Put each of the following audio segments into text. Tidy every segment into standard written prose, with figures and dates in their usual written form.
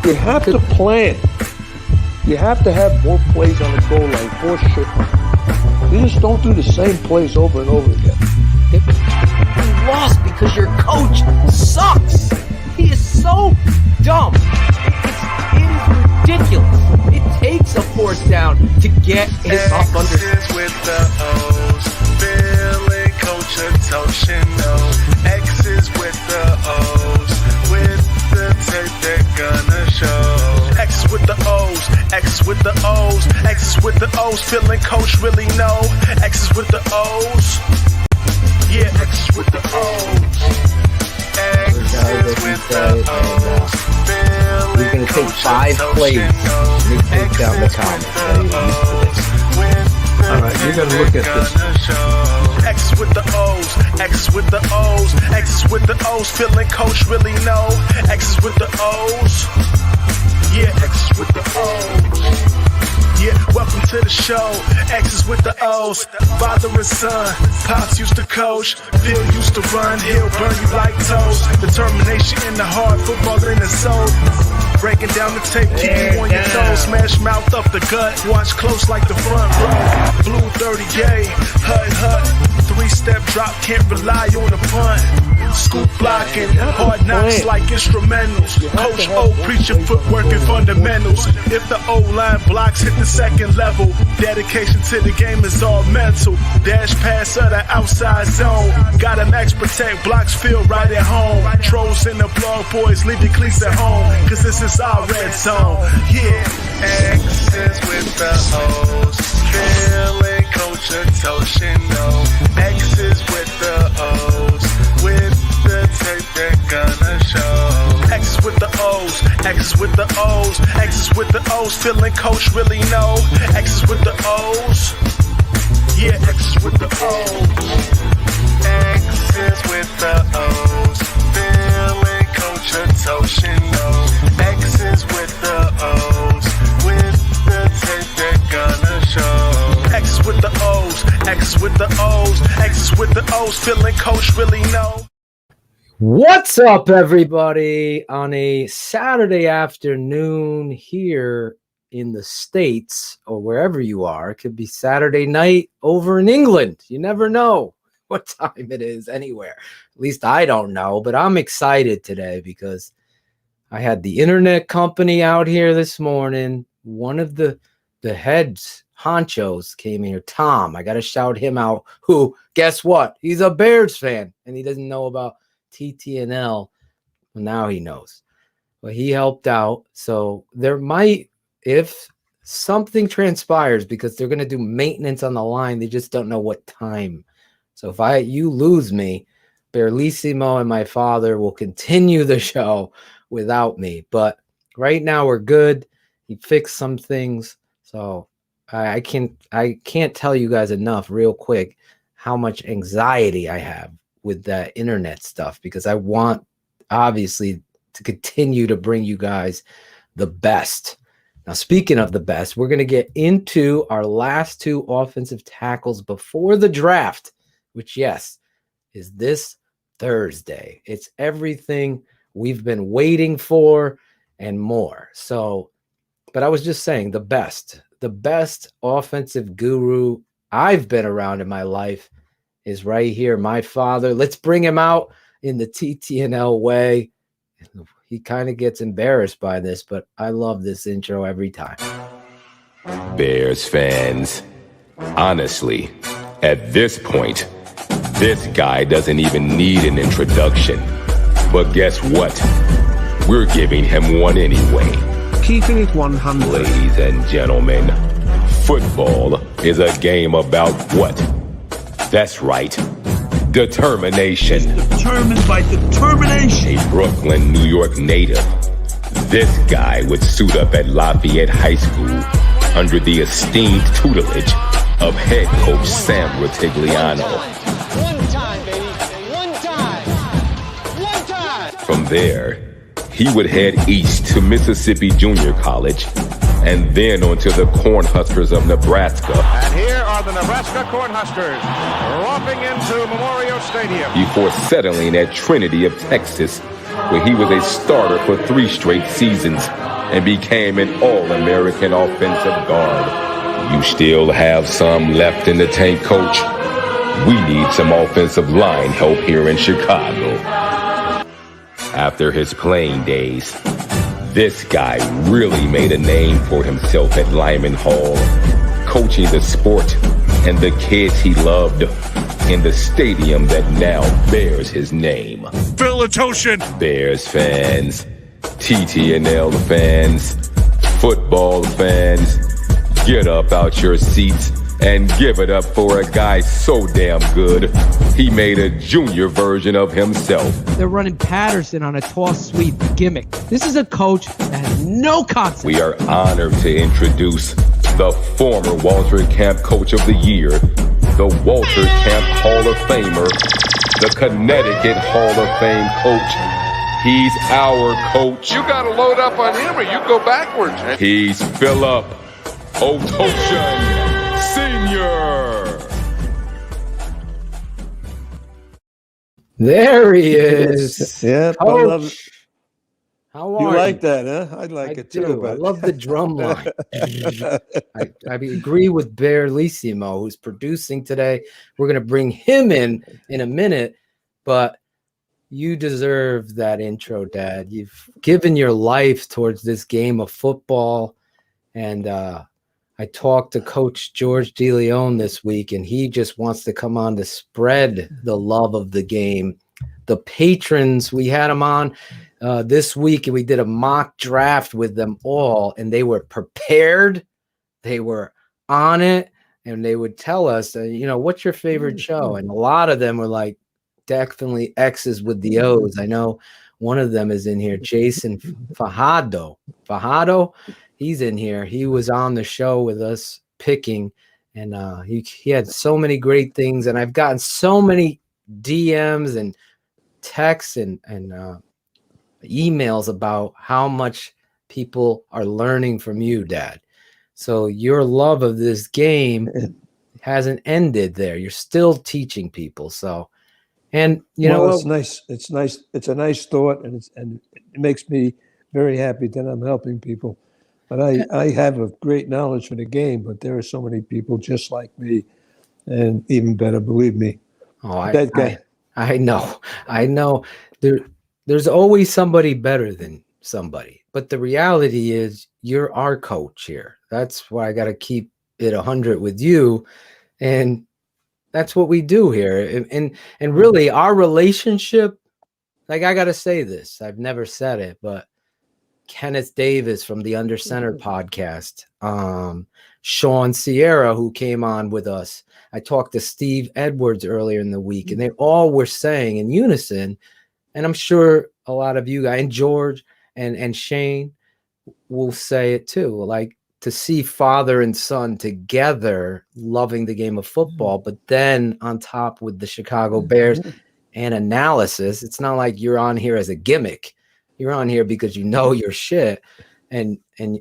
You have to plan. You have to have more plays on the goal line for sure. You just don't do the same plays over and over again. You lost because your coach sucks. He is so dumb. It is ridiculous. It takes a fourth down to get it up under. X's with the O's, feeling Coach Ottochian. X's with the O's, with the tape they're gonna show. X's with the O's, X's with the O's, X's with the O's, feeling Coach really know. X's with the O's, yeah, X's with the O's. X's with the O's, We're going to take 5 plays and take down the comments. Alright, you gotta look at this. X's with the O's, X's with the O's, X's with the O's, feeling Coach really know. X's with the O's, yeah, X's with the O's. Yeah, welcome to the show. X's with the O's, father and son. Pops used to coach, Phil used to run. He'll burn you like toast. Determination in the heart, football in the soul. Breaking down the tape, keep you on your toes. Smash mouth up the gut, watch close like the front row. Blue 30, yay, hut. 3-step drop, can't rely on the punt. Scoop blocking, hard knocks like instrumentals. Coach O preaching footwork and fundamentals. If the O-line blocks hit the second level, dedication to the game is all mental. Dash pass of the outside zone. Got a max protect, blocks feel right at home. Trolls in the blog, boys leave your cleats at home, cause this is our red zone. Yeah, X's with the O's, feeling Coach Ottochian. X's with the O's, with the tape they're gonna show. X's with the O's, X's with the O's, X's with the O's, feeling Coach really know. X's with the O's, yeah, X's with the O's. X's with the O's, feeling Coach Ottochian. X's with the O's, with the tape they're gonna show. X's with the O's, X's with the O's, X's with the O's, feeling Coach really know. What's up, everybody? On a Saturday afternoon here in the States, or wherever you are, it could be Saturday night over in England. You never know what time it is anywhere. At least I don't know, but I'm excited today because I had the internet company out here this morning. One of the heads, honchos, came here. Tom, I got to shout him out, who, guess what? He's a Bears fan, and he doesn't know about TTNL. Well, now he knows. But he helped out. So there might, if something transpires, because they're going to do maintenance on the line, they just don't know what time. So if you lose me, Berlissimo and my father will continue the show without me. But right now we're good. He fixed some things. So I can't tell you guys enough real quick how much anxiety I have with that internet stuff, because I want, obviously, to continue to bring you guys the best. Now, speaking of the best, we're going to get into our last 2 offensive tackles before the draft, which, yes, is this Thursday. It's everything we've been waiting for and more. So, but I was just saying, the best offensive guru I've been around in my life is right here, my father. Let's bring him out in the TTNL way. He kind of gets embarrassed by this, but I love this intro every time. Bears fans, honestly, at this point, this guy doesn't even need an introduction. But guess what? We're giving him one anyway. Keeping it 100. Ladies and gentlemen, football is a game about what? That's right, determination. Determined by determination. A Brooklyn, New York native, this guy would suit up at Lafayette High School under the esteemed tutelage of head coach Sam Rutigliano. One time, baby. One time. One time. From there, he would head east to Mississippi Junior College, and then on to the Cornhuskers of Nebraska. And here are the Nebraska Cornhuskers romping into Memorial Stadium. Before settling at Trinity of Texas, where he was a starter for 3 straight seasons and became an All-American offensive guard. You still have some left in the tank, Coach? We need some offensive line help here in Chicago. After his playing days, this guy really made a name for himself at Lyman Hall, coaching the sport and the kids he loved in the stadium that now bears his name. Phil Ottochian. Bears fans, TTNL fans, football fans, get up out your seats and give it up for a guy so damn good, he made a junior version of himself. They're running Patterson on a toss sweep gimmick. This is a coach that has no concept. We are honored to introduce the former Walter Camp Coach of the Year, the Walter Camp Hall of Famer, the Connecticut Hall of Fame coach. He's our coach. You got to load up on him or you go backwards. He's Philip Ottochian Sr. There he is. Yeah, I love it. How You are like that, huh? I like it too. I love the drum line. I agree with Berlissimo, who's producing today. We're going to bring him in a minute, but you deserve that intro, Dad. You've given your life towards this game of football, and I talked to Coach George DeLeon this week, and he just wants to come on to spread the love of the game. The patrons, we had them on this week, and we did a mock draft with them all, and they were prepared. They were on it, and they would tell us, what's your favorite show? And a lot of them were like, definitely X's with the O's. I know one of them is in here, Jason Fajardo. He's in here. He was on the show with us picking, and he had so many great things. And I've gotten so many DMs and texts and emails about how much people are learning from you, Dad. So your love of this game hasn't ended there. You're still teaching people. So, and it's nice. It's nice. It's a nice thought, and it makes me very happy that I'm helping people. But I have a great knowledge for the game, but there are so many people just like me, and even better, believe me. Oh, I know. There's always somebody better than somebody, but the reality is you're our coach here. That's why I got to keep it 100 with you, and that's what we do here. And really, our relationship. Like, I got to say this. I've never said it, but Kenneth Davis from the Under Center podcast, Sean Sierra, who came on with us. I talked to Steve Edwards earlier in the week, and they all were saying in unison, and I'm sure a lot of you guys, and George and Shane will say it too, like, to see father and son together loving the game of football, but then on top with the Chicago Bears and analysis. It's not like you're on here as a gimmick. You're on here because you know your shit. And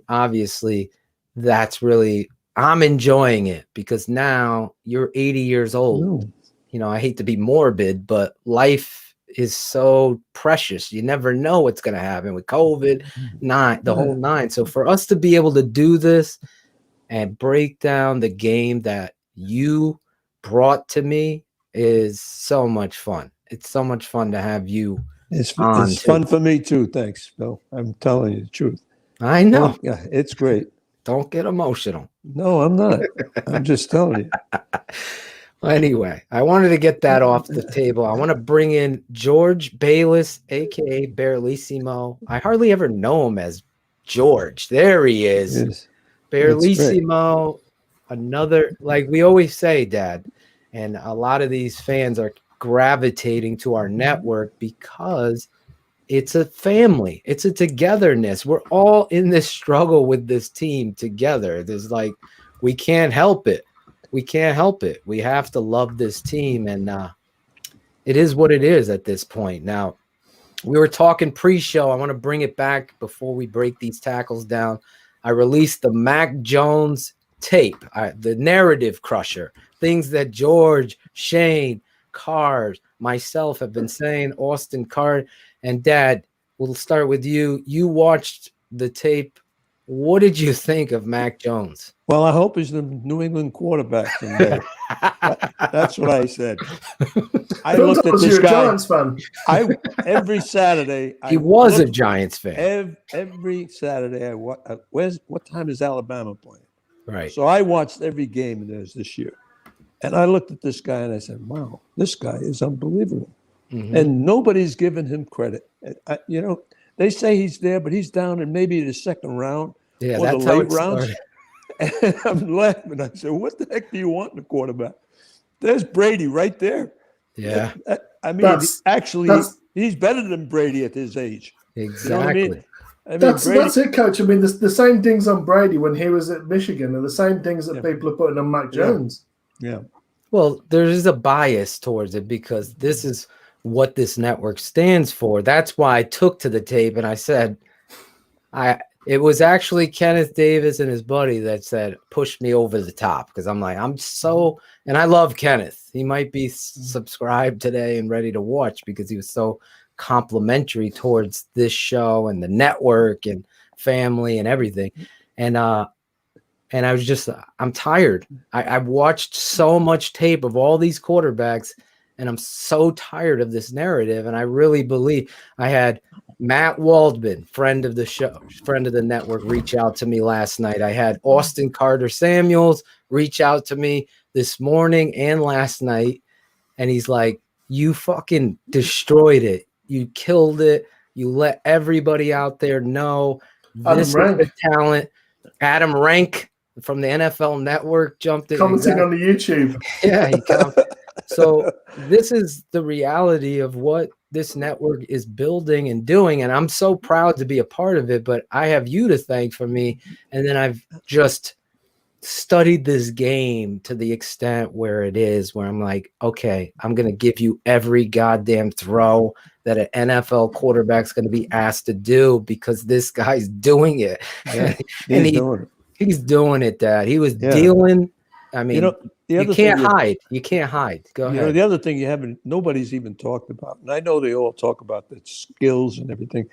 obviously that's really, I'm enjoying it because now you're 80 years old. I hate to be morbid, but life is so precious. You never know what's going to happen with COVID, the whole nine. So for us to be able to do this and break down the game that you brought to me is so much fun. It's so much fun to have you. It's fun for me too. Thanks, Bill. I'm telling you the truth. I know. Yeah, it's great. Don't get emotional. No, I'm not. I'm just telling you. Anyway, I wanted to get that off the table. I want to bring in George Bayless, a.k.a. Berlissimo. I hardly ever know him as George. There he is. Yes. Berlissimo, another, like we always say, Dad, and a lot of these fans are gravitating to our network because it's a family. It's a togetherness. We're all in this struggle with this team together. There's like, we can't help it. We can't help it. We have to love this team, and it is what it is at this point. Now, we were talking pre-show. I want to bring it back before we break these tackles down. I released the Mac Jones tape, the narrative crusher, things that George, Shane, Cars, myself have been saying, Austin, Card, and Dad. We'll start with you. You watched the tape. What did you think of Mac Jones? Well, I hope he's the New England quarterback someday. That's what I said. I looked at this guy. Giants fan. Every Saturday. He was a Giants fan. Every Saturday, what time is Alabama playing? Right. So I watched every game of theirs this year. And I looked at this guy and I said, wow, this guy is unbelievable. Mm-hmm. And nobody's given him credit. They say he's there, but he's down in maybe the second round or that's the late rounds. And I'm laughing. I said, what the heck do you want in a quarterback? There's Brady right there. Yeah. I mean, he's better than Brady at his age. Exactly. You know what I mean? That's it, Coach. I mean, the same things on Brady when he was at Michigan are the same things that people are putting on Mac Jones. Yeah. Well, there is a bias towards it because this is what this network stands for. That's why I took to the tape and I said, it was actually Kenneth Davis and his buddy that said, push me over the top. Because I'm like, and I love Kenneth. He might be subscribed today and ready to watch because he was so complimentary towards this show and the network and family and everything. And I was just, I'm tired. I've watched so much tape of all these quarterbacks and I'm so tired of this narrative. And I really believe I had Matt Waldman, friend of the show, friend of the network, reach out to me last night. I had Austin Carter Samuels reach out to me this morning and last night. And he's like, you fucking destroyed it. You killed it. You let everybody out there know this is the talent. Adam Rank from the NFL Network jumped in. Commenting on the YouTube. Yeah, he commented. So this is the reality of what this network is building and doing. And I'm so proud to be a part of it, but I have you to thank for me. And then I've just studied this game to the extent where it is, where I'm like, okay, I'm going to give you every goddamn throw that an NFL quarterback's going to be asked to do because this guy's doing it. He's doing it, Dad. He was dealing. I mean, you can't hide. You can't hide. Go ahead. The other thing nobody's even talked about, and I know they all talk about the skills and everything,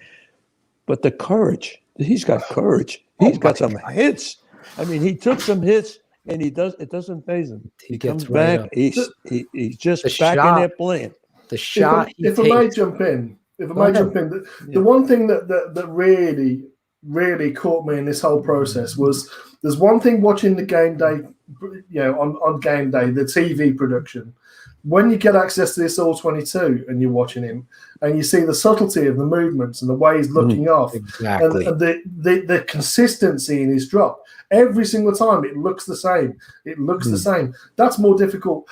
but the courage. He's got courage. He's got some hits. I mean, he took some hits, and it doesn't faze him. He comes back. He's just back in there playing. The shot. If I may jump in, the one thing that really caught me in this whole process was there's one thing watching the game day, on game day, the TV production. When you get access to this All-22 and you're watching him and you see the subtlety of the movements and the way he's looking off and the consistency in his drop, every single time it looks the same. It looks the same. That's more difficult.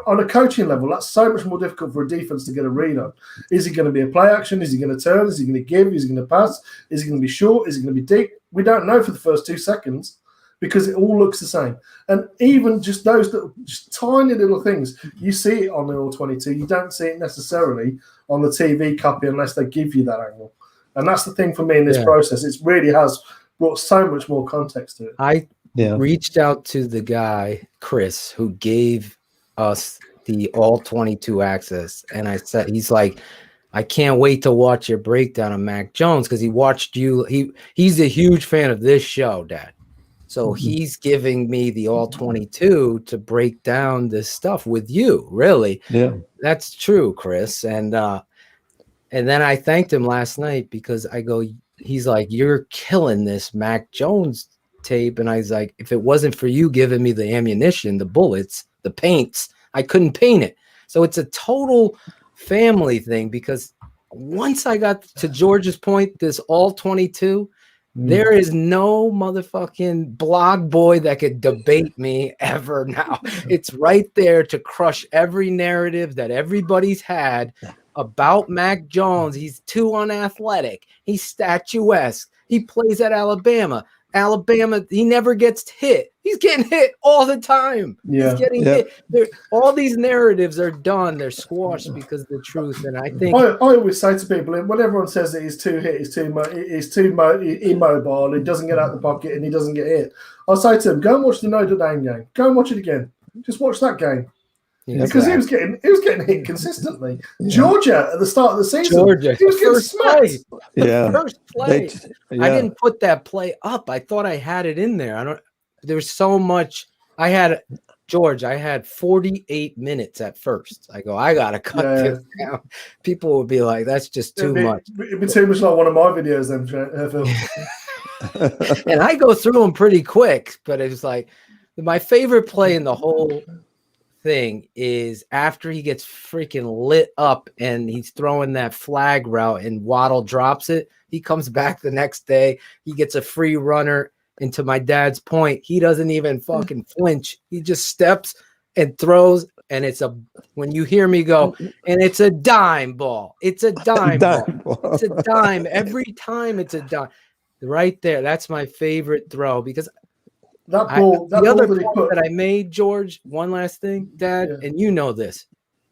On a coaching level, that's so much more difficult for a defense to get a read on. Is he going to be a play action? Is he going to turn? Is he going to give? Is he going to pass? Is he going to be short? Is he going to be deep? We don't know for the first 2 seconds because it all looks the same. And even just those just tiny little things, you see it on the All-22. You don't see it necessarily on the TV copy unless they give you that angle. And that's the thing for me in this process. It really has brought so much more context to it. I reached out to the guy, Chris, who gave us the All-22 access, and I said, he's like, I can't wait to watch your breakdown of Mac Jones because he watched you. He's a huge fan of this show, Dad. So he's giving me the All-22 to break down this stuff with you. Really, that's true, Chris. And then I thanked him last night because he's like, you're killing this Mac Jones tape, and I was like, if it wasn't for you giving me the ammunition, the bullets, the paints, I couldn't paint it. So it's a total family thing because once I got to George's point, this All-22, there is no motherfucking blog boy that could debate me ever now. It's right there to crush every narrative that everybody's had about Mac Jones. He's too unathletic. He's statuesque. He plays at Alabama. He never gets hit. He's getting hit all the time. Yeah. He's getting hit. All these narratives are done. They're squashed because of the truth. And I think I always say to people, when everyone says that he's too hit, he's too immobile, he doesn't get out the pocket and he doesn't get hit. I'll say to him, go and watch the Notre Dame game. Go and watch it again. Just watch that game. Because he was getting hit consistently. Georgia at the start of the season, he was getting smacked. First play. I didn't put that play up. I thought I had it in there. There's so much. I had 48 minutes at first. I go, I gotta cut this down. People would be like, that's just too much. It'd be too much like one of my videos then, Phil. And I go through them pretty quick, but it was like my favorite play in the whole thing is after he gets freaking lit up and he's throwing that flag route and Waddle drops it. He comes back the next day. He gets a free runner. And to my dad's point, he doesn't even fucking flinch. He just steps and throws. And when you hear me go, and it's a dime ball. It's a dime ball. It's a dime. Every time it's a dime. Right there. That's my favorite throw because the other point that I made, George, one last thing, Dad, and you know this.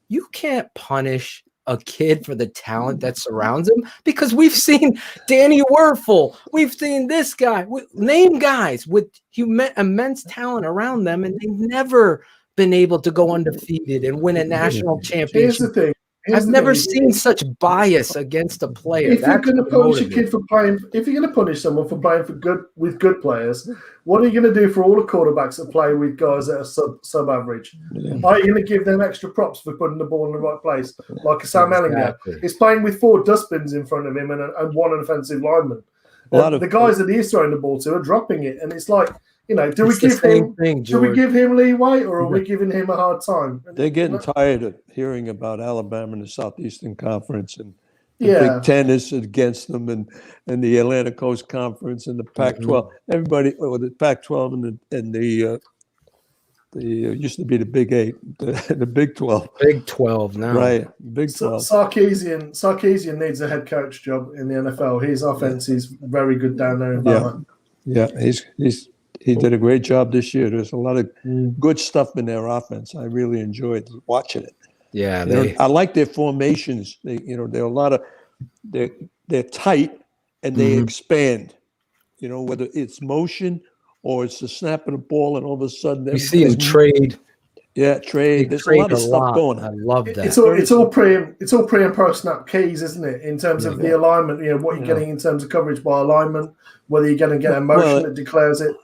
You can't punish a kid for the talent that surrounds him because we've seen Danny Werfel. We've seen this guy. Name guys with immense talent around them, and they've never been able to go undefeated and win a national championship. Here's the thing. I've never seen such bias against a player. If you're going to punish a kid for playing, if you're going to punish someone for playing with good players, what are you going to do for all the quarterbacks that play with guys that are sub-average? Are you going to give them extra props for putting the ball in the right place, like a Sam Ellinger? He's playing with 4 dustbins in front of him and 1 offensive lineman. The guys that he's throwing the ball to are dropping it, and it's like, do we give him leeway or are we giving him a hard time? They're getting tired of hearing about Alabama and the Southeastern Conference and the Big Ten is against them and the Atlantic Coast Conference and the Pac-12. Everybody, the Pac-12 and the used to be the Big 8, the Big 12. Big 12 now. Right, Big 12. Sarkisian needs a head coach job in the NFL. His offense is very good down there in Bama. Yeah, he did a great job this year. There's a lot of good stuff in their offense. I really enjoyed watching it. Yeah, I like their formations. They're a lot of they're tight and they expand. Whether it's motion or it's the snap of the ball, and all of a sudden we see them trade. Yeah, trade. There's a lot of stuff going on. I love that. It's all pre and pro snap keys, isn't it? In terms of the alignment, what you're getting in terms of coverage by alignment, whether you're going to get a motion that declares it.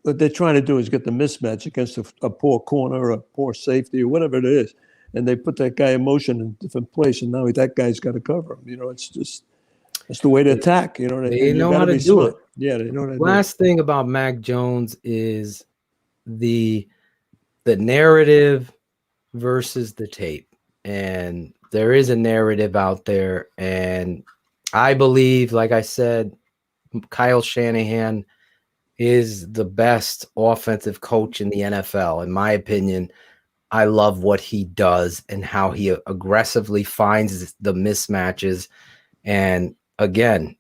What they're trying to do is get the mismatch against a poor corner or a poor safety or whatever it is. And they put that guy in motion in a different place, and now that guy's got to cover him. It's the way to attack. They know how to do it. Yeah, they know how to do it. Last thing about Mac Jones is the narrative versus the tape. And there is a narrative out there. And I believe, like I said, Kyle Shanahan is the best offensive coach in the NFL. In my opinion, I love what he does and how he aggressively finds the mismatches. And again,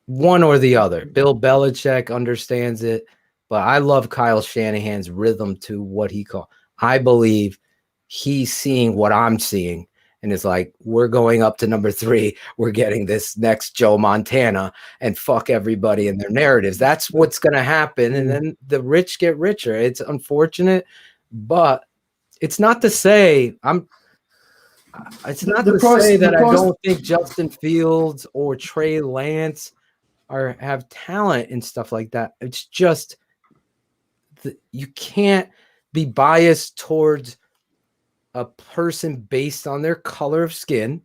one or the other. Bill Belichick understands it, but I love Kyle Shanahan's rhythm to what he calls. I believe he's seeing what I'm seeing. And it's like, we're going up to number 3. We're getting this next Joe Montana and fuck everybody in their narratives. That's what's going to happen. And then the rich get richer. It's unfortunate, but it's not to say I don't think Justin Fields or Trey Lance have talent and stuff like that. It's just you can't be biased towards a person based on their color of skin.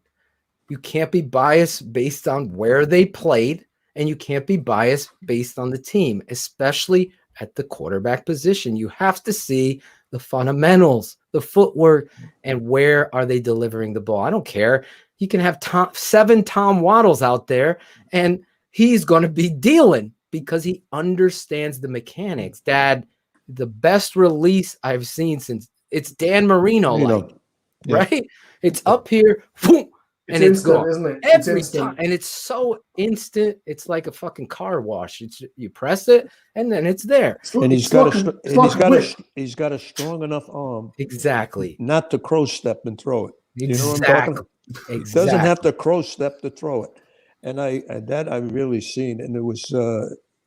You can't be biased based on where they played, and you can't be biased based on the team, especially at the quarterback position. You have to see the fundamentals, the footwork, and where are they delivering the ball. I don't care. You can have 7 Tom Waddles out there, and he's going to be dealing because he understands the mechanics. Dad, the best release I've seen since it's Dan Marino, right? It's up here, boom, and it's instant, gone, isn't it? every time, and it's so instant. It's like a fucking car wash. It's you press it, and then it's there. And he's got a strong enough arm, exactly, not to crow step and throw it. Exactly. You know what I'm talking about? Exactly. Doesn't have to crow step to throw it, and I've really seen, and it was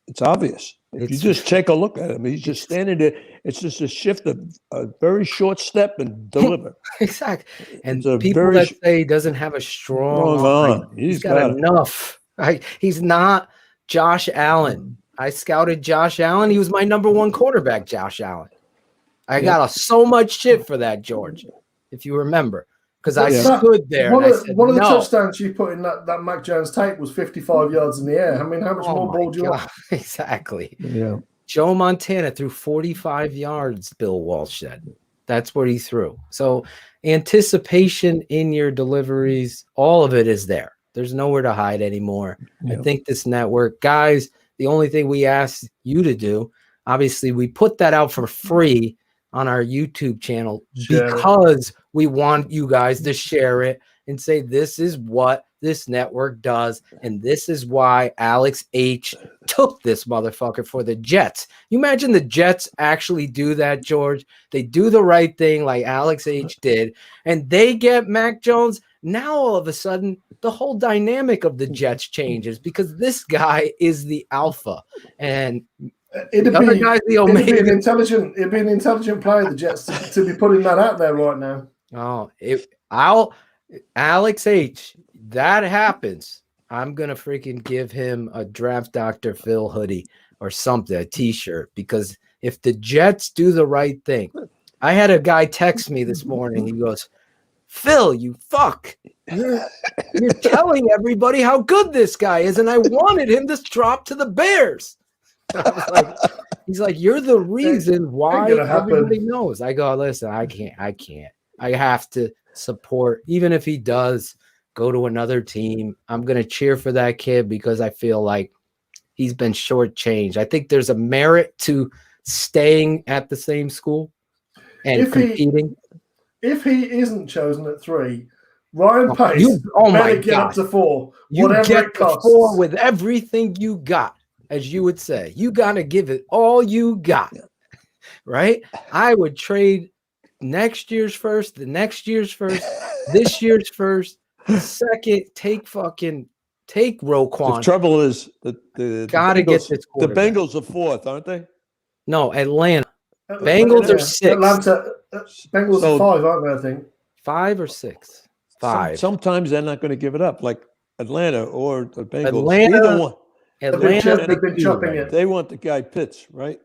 it's obvious. If you just take a look at him, he's just standing there. It's just a shift of a very short step and deliver. Exactly. And people that say he doesn't have a strong arm, he's got enough. He's not Josh Allen. I scouted Josh Allen. He was my number 1 quarterback, Josh Allen. I got so much shit for that, George, if you remember. Because I stood there one and I said, one of the touchdowns you put in that Mac Jones tape was 55 yards in the air. I mean, how much more ball do you want? Exactly. Yeah. Joe Montana threw 45 yards, Bill Walsh said. That's what he threw. So anticipation in your deliveries, all of it is there. There's nowhere to hide anymore. I think this network, guys, the only thing we ask you to do, obviously we put that out for free on our YouTube channel because we want you guys to share it and say this is what this network does, and this is why Alex H took this motherfucker for the Jets. You imagine the Jets actually do that, George? They do the right thing like Alex H did, and they get Mac Jones. Now all of a sudden, the whole dynamic of the Jets changes because this guy is the alpha, and it'd be an intelligent play, the Jets, to be putting that out there right now. Alex H, that happens. I'm gonna freaking give him a Draft Dr. Phil hoodie or something, a t-shirt, because if the Jets do the right thing, I had a guy text me this morning. He goes, Phil, you fuck. You're telling everybody how good this guy is, and I wanted him to drop to the Bears. I was like, he's like, you're the reason why everybody knows. I go, listen, I can't. I have to support, even if he does go to another team. I'm going to cheer for that kid because I feel like he's been shortchanged. I think there's a merit to staying at the same school and competing. If he isn't chosen at 3, Ryan Pace better get up to 4. Whatever it costs. 4 with everything you got, as you would say. You got to give it all you got, right? I would trade next year's first, the next year's first, this year's first, second. Take Roquan. The trouble is that the Bengals are 4th, aren't they? No, Atlanta. Bengals are 6. Bengals are 5, aren't they? I think 5 or 6. 5. Sometimes they're not going to give it up, like Atlanta or the Bengals. Either one. They've been chopping it. They want the guy Pitts, right?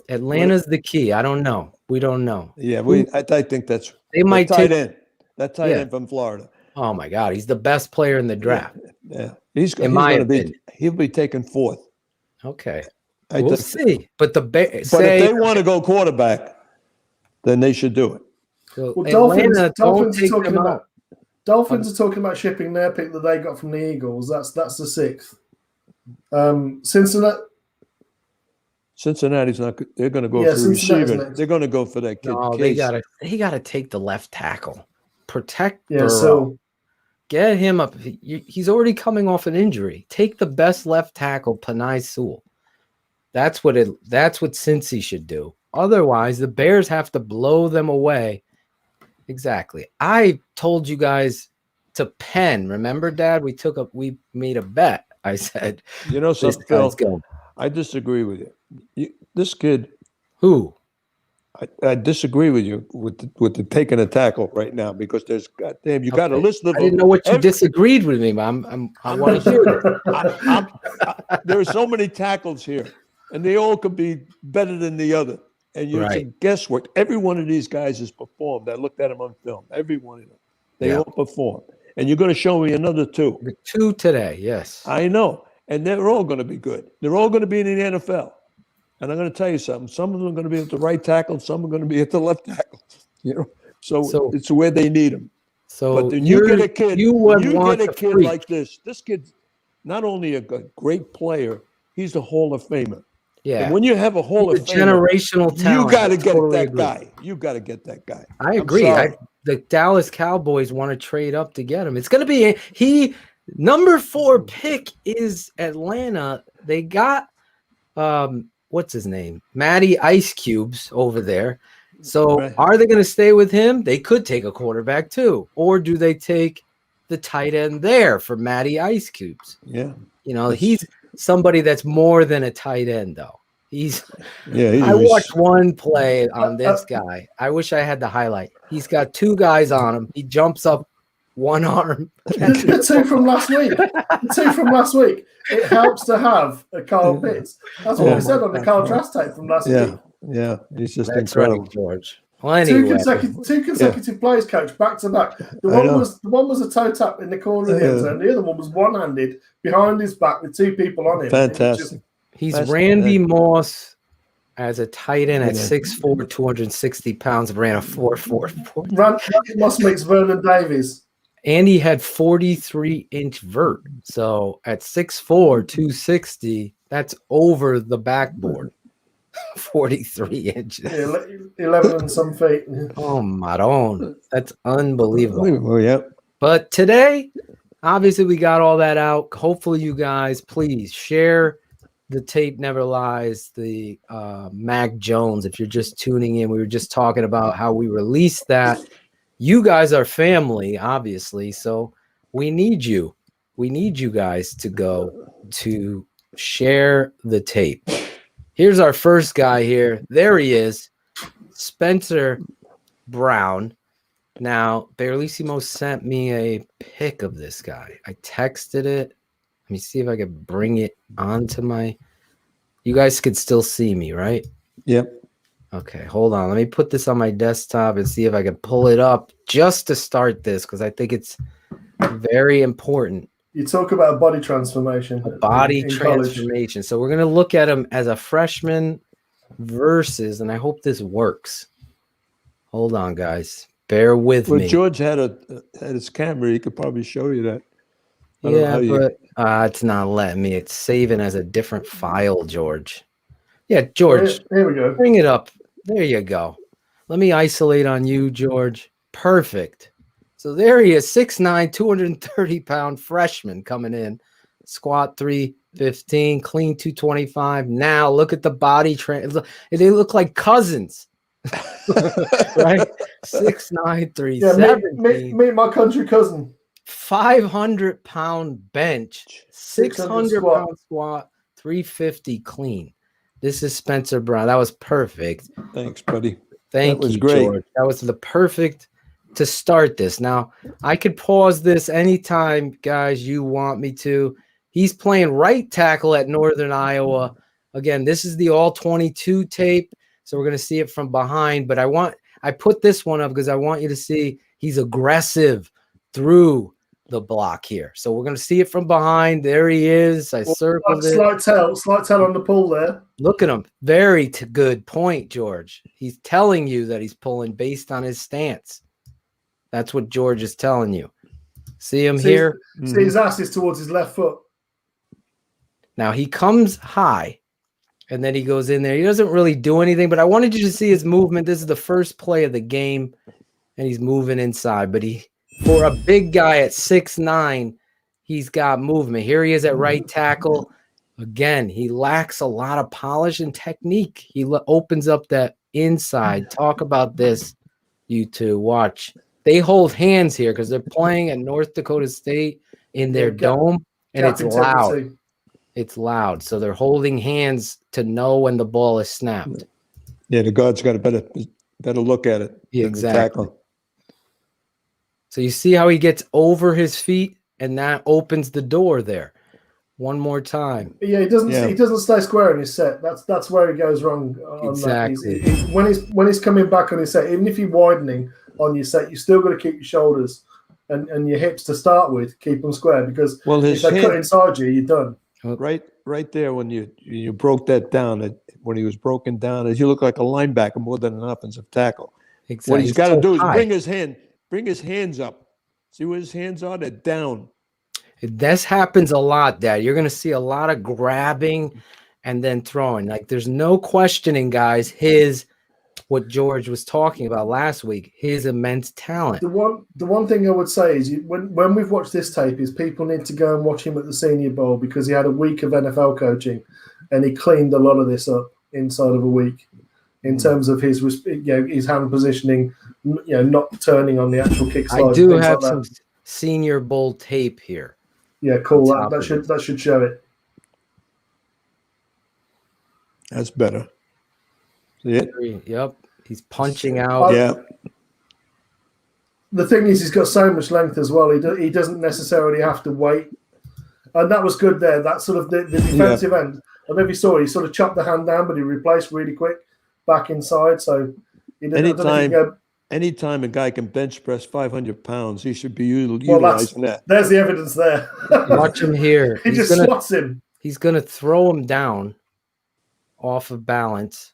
Atlanta's the key. I don't know. We don't know. Yeah, I think that's they might tight end. That tight end from Florida. Oh my God, he's the best player in the draft. Yeah. He'll be taken 4th. Okay. We'll see. But if they want to go quarterback, then they should do it. Well, Dolphins are talking about shipping their pick that they got from the Eagles. That's the 6th. Cincinnati's not. They're going to go for receiver. They're going to go for that kid. No, they got to take the left tackle. Protect Burrow. Get him up. He's already coming off an injury. Take the best left tackle, Panay Sewell. That's what Cincy should do. Otherwise, the Bears have to blow them away. Exactly. I told you guys to pen. Remember, Dad? We made a bet. I said, something, Phil, I disagree with you. This kid, who? I disagree with you with the taking a tackle right now because there's goddamn you got a list of. I didn't know what you disagreed with me, but I want to hear it. There are so many tackles here, and they all could be better than the other. And you can guess what? Every one of these guys has performed. I looked at them on film. Every one of them, they all performed. And you're going to show me another 2. The 2 today, yes. I know, and they're all going to be good. They're all going to be in the NFL. And I'm going to tell you something. Some of them are going to be at the right tackle. Some are going to be at the left tackle. So it's where they need them. So but then you get a kid like this. This kid's not only a great player, he's a Hall of Famer. Yeah. And when you have a Hall of Famer, generational talent, you got to get that guy. You got to get that guy. I agree. the Dallas Cowboys want to trade up to get him. It's going to be number 4 pick is Atlanta. They got what's his name? Matty Ice Cubes over there. So are they going to stay with him? They could take a quarterback too. Or do they take the tight end there for Matty Ice Cubes? Yeah. He's somebody that's more than a tight end though. I watched one play on this guy. I wish I had the highlight. He's got 2 guys on him. He jumps up one arm. The 2 from last week. The 2 from last week. It helps to have a Carl Pitts. That's what we said on the Carl Trask tape from last week. Yeah, he's just That's incredible, right, George. Well, anyway. Two consecutive plays, coach, back to back. The one was a toe tap in the corner of the end zone. The other one was one-handed behind his back with 2 people on him. Fantastic. He's Randy Moss as a tight end at 6'4", 260 pounds, ran a 4.44. Randy Moss makes Vernon Davies. And he had 43-inch vert. So at 6'4", 260, that's over the backboard. 43 inches. 11 and some feet. Oh, Maron. That's unbelievable. Yeah. But today, obviously, we got all that out. Hopefully, you guys, please share the Tape Never Lies, the Mac Jones. If you're just tuning in, we were just talking about how we released that. You guys are family, obviously, so we need you. We need you guys to go to share the tape. Here's our first guy here. There he is, Spencer Brown. Now, Barlissimo sent me a pic of this guy. I texted it. Let me see if I can bring it onto my... You guys could still see me, right? Yep. Okay, hold on. Let me put this on my desktop and see if I can pull it up just to start this, because I think it's very important. You talk about a body transformation. Body transformation. So we're going to look at him as a freshman versus, and I hope this works. Hold on, guys. Bear with me. George had his camera. He could probably show you that. Yeah, but it's not letting me. It's saving as a different file, George. Yeah, George. Here we go. Bring it up. There you go. Let me isolate on you, George. Perfect. So there he is, 6'9", 230-pound freshman coming in. Squat 315, clean 225. Now look at the body. They look like cousins. Right? 6'9", 317. Meet my country cousin. 500-pound bench, 600-pound squat, 350 clean. This is Spencer Brown. That was perfect. Thanks, buddy. Thank you, George. That was the perfect to start this. Now, I could pause this anytime, guys, you want me to. He's playing right tackle at Northern Iowa. Again, this is the all-22 tape, so we're going to see it from behind. But I put this one up because I want you to see he's aggressive through the block here. So we're going to see it from behind. There he is. I circled it. Slight tell on the pull there. Look at him. Very good point, George. He's telling you that he's pulling based on his stance. That's what George is telling you. See him here? See his ass is towards his left foot. Now he comes high, and then he goes in there. He doesn't really do anything, but I wanted you to see his movement. This is the first play of the game, and he's moving inside. But for a big guy at 6'9", he's got movement. Here he is at right tackle. Again, he lacks a lot of polish and technique. He opens up that inside. Talk about this, you two. Watch. They hold hands here because they're playing at North Dakota State in their dome, and it's loud. It's loud. So they're holding hands to know when the ball is snapped. Yeah, the guard's got a better look at it. Exactly. So you see how he gets over his feet, and that opens the door there. One more time. Yeah, he doesn't stay square in his set. That's where he goes wrong. Exactly. When he's coming back on his set, even if you're widening on your set, you still got to keep your shoulders and your hips to start with. Keep them square because if they cut inside you, you're done. Right there when you broke that down, when he was broken down, you look like a linebacker more than an offensive tackle. Exactly. What he's got to do is bring his hands up. See where his hands are? They're down. This happens a lot, Dad. You're going to see a lot of grabbing and then throwing. Like, there's no questioning, guys, his what George was talking about last week, his immense talent. The one thing I would say is when we've watched this tape is people need to go and watch him at the Senior Bowl because he had a week of NFL coaching and he cleaned a lot of this up inside of a week in terms of his his hand positioning, not turning on the actual kick slide. I do have some Senior Bowl tape here. Yeah, cool. That should show it. That's better. See it? Yep. He's punching out. Yeah. The thing is, he's got so much length as well. He doesn't necessarily have to wait. And that was good there. That sort of the defensive end. I don't know if you saw it. He sort of chopped the hand down, but he replaced really quick back inside. So he didn't. Anytime a guy can bench press 500 pounds, he should be utilizing that. There's the evidence there. Watch him here. He just swats him. He's going to throw him down off of balance.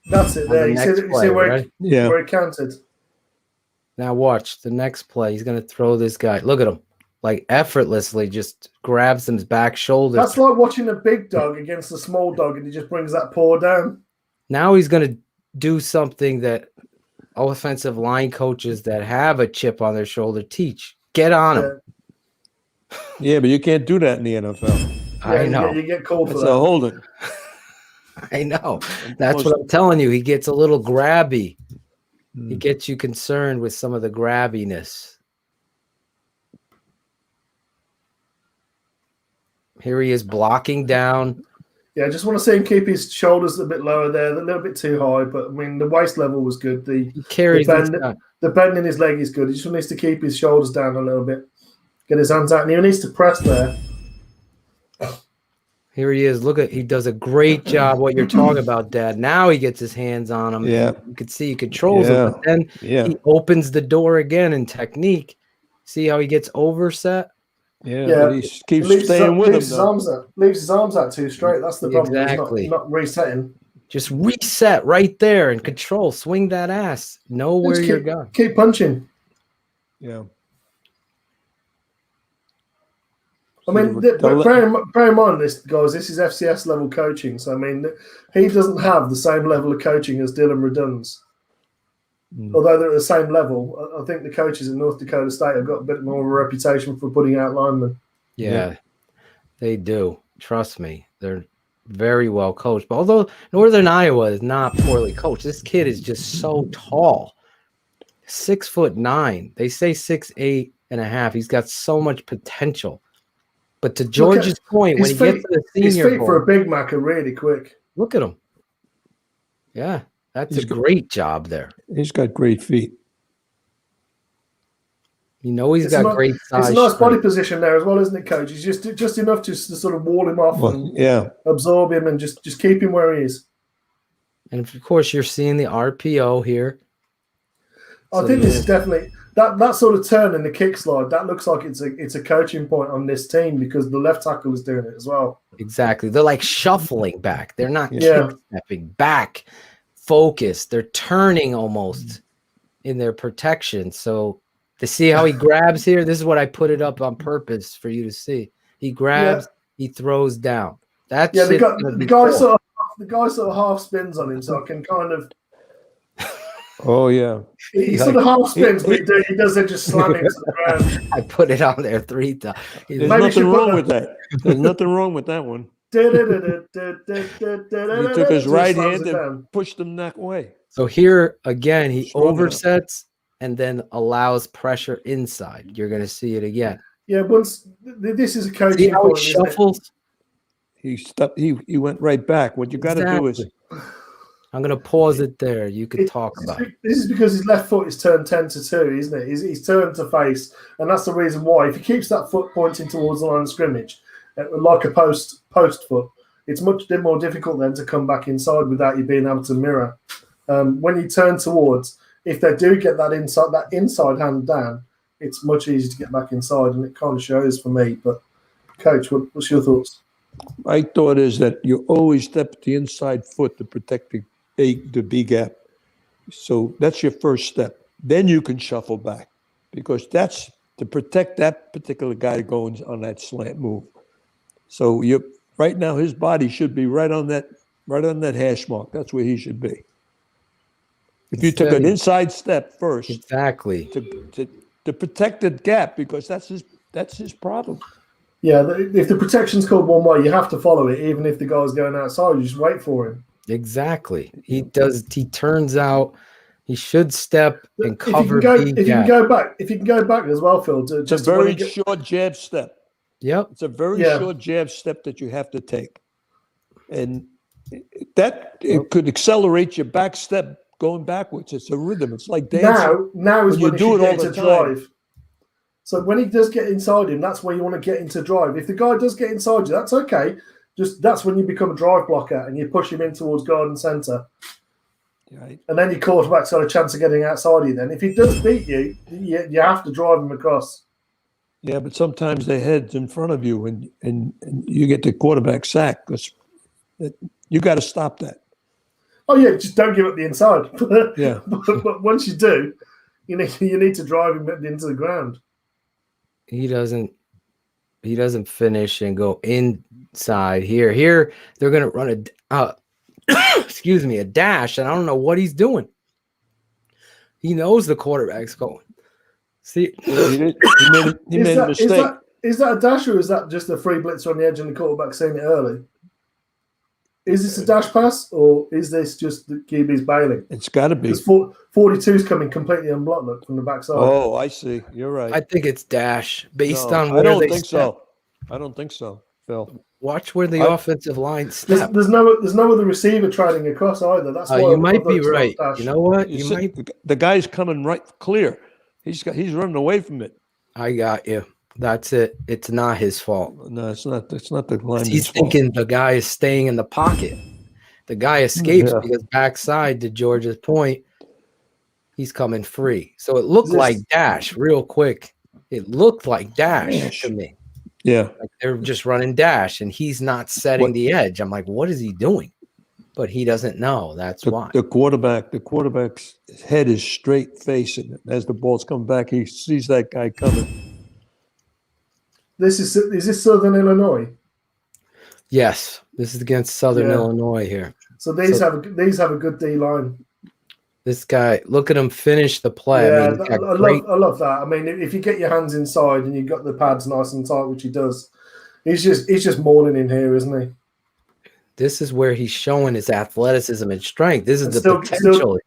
That's it there. You see where it counted. Now watch the next play. He's going to throw this guy. Look at him. Like effortlessly just grabs his back shoulder. That's like watching a big dog against a small dog and he just brings that paw down. Now he's going to do something that offensive line coaches that have a chip on their shoulder teach. Get on him. Yeah, but you can't do that in the NFL. I know. You get called for that. It's a holding. I know. That's what I'm telling you. He gets a little grabby. He gets you concerned with some of the grabbiness. Here he is blocking down. Yeah, I just want to see him keep his shoulders a bit lower there, a little bit too high. But I mean, the waist level was good. He carries the bend in his leg is good. He just needs to keep his shoulders down a little bit, get his hands out, and he needs to press there. Here he is. Look he does a great job. What you're talking about, Dad. Now he gets his hands on him. Yeah, you can see he controls him. But then he opens the door again in technique. See how he gets overset. Yeah, he keeps staying with him. Leaves his arms out too straight. That's the problem. Exactly. He's not resetting. Just reset right there and control. Swing that ass. Know where you're going. Keep punching. Yeah. I mean, bear in mind this, guys. This is FCS level coaching. So I mean, he doesn't have the same level of coaching as Dylan Redun's. Although they're at the same level, I think the coaches in North Dakota State have got a bit more of a reputation for putting out linemen. Yeah, they do. Trust me. They're very well coached. But although Northern Iowa is not poorly coached, this kid is just so tall. 6'9". They say 6'8.5". He's got so much potential. But to George's point, when he gets to the Senior his feet Bowl, for a Big Mac are really quick. Look at him. Yeah, that's a great job there. He's got great feet. You know he's got great size. It's a nice body position there as well, isn't it, Coach? He's just enough to sort of wall him off and absorb him and just keep him where he is. And of course, you're seeing the RPO here. I think this is definitely that sort of turn in the kick slide. That looks like it's a coaching point on this team because the left tackle is doing it as well. Exactly. They're like shuffling back. They're not kick stepping back, focused. They're turning almost in their protection. So to see how he grabs here, this is what I put it up on purpose for you to see. He grabs, he throws down. That's the guy sort of half spins on him, so I can kind of. Oh yeah, he sort of half spins, but he does it just slamming to the ground. I put it on there 3 times. There's nothing wrong with that. There's nothing wrong with that one. He took his right hand and pushed him that way. So here again, he oversets and then allows pressure inside. You're going to see it again. Yeah, once this is a coaching see how point, he shuffles. He went right back. What you got to do is. I'm going to pause it there. You can talk about it. This is because his left foot is turned 10-2, isn't it? He's turned to face, and that's the reason why. If he keeps that foot pointing towards the line of scrimmage, like a post foot, it's much more difficult then to come back inside without you being able to mirror. When you turn towards, if they do get that inside hand down, it's much easier to get back inside, and it kind of shows for me. But, Coach, what's your thoughts? My thought is that you always step the inside foot to protect the B gap. So that's your first step. Then you can shuffle back because that's to protect that particular guy going on that slant move. So right now his body should be right on that hash mark. That's where he should be. If you took an inside step first, exactly to protect the gap, because that's his problem. Yeah, if the protection's called one way, you have to follow it, even if the guy's going outside. You just wait for him. Exactly. He turns out he should step and cover. If you can go back as well, Phil. It's a very short jab step. Yep. It's a very short jab step that you have to take. And it could accelerate your back step going backwards. It's a rhythm. It's like dancing. Now is when you do it into time. drive. So when he does get inside him, that's where you want to get into drive. If the guy does get inside you, that's okay. That's when you become a drive blocker and you push him in towards guard and center. Right. And then your quarterback's got a chance of getting outside you. Then if he does beat you, you have to drive him across. Yeah, but sometimes their head's in front of you and you get the quarterback sacked because you got to stop that. Oh yeah, just don't give up the inside. Yeah. but once you do, you need to drive him into the ground. He doesn't finish and go inside here. Here they're gonna run a a dash, and I don't know what he's doing. He knows the quarterback's going. See, he made a mistake. Is that a dash, or is that just a free blitz on the edge and the quarterback seeing it early? Is this a dash pass, or is this just the QB's bailing? It's got to be. 42's coming completely unblocked from the backside. Oh, I see. You're right. I think it's dash based on where I don't they think step. so. I don't think so, Phil. Watch where the offensive line step. There's no other receiver trailing across either. That's why you might be right. You know what? The guy's coming right clear. He's running away from it. I got you. That's it. It's not his fault. No, it's not. It's not the lineman's He's fault. thinking the guy is staying in the pocket. The guy escapes because backside, to George's point, he's coming free. So it looked like dash real quick. It looked like dash to me. Yeah. Like they're just running dash and he's not setting the edge. I'm like, what is he doing? But he doesn't know. That's why. The quarterback's head is straight facing it. As the ball's coming back, he sees that guy coming. Is this Southern Illinois? Yes. This is against Southern Illinois here. So these have a good D line. This guy, look at him finish the play. Yeah, I love that. I mean, if you get your hands inside and you've got the pads nice and tight, which he does, he's just mauling in here, isn't he? This is where he's showing his athleticism and strength. This is the potential.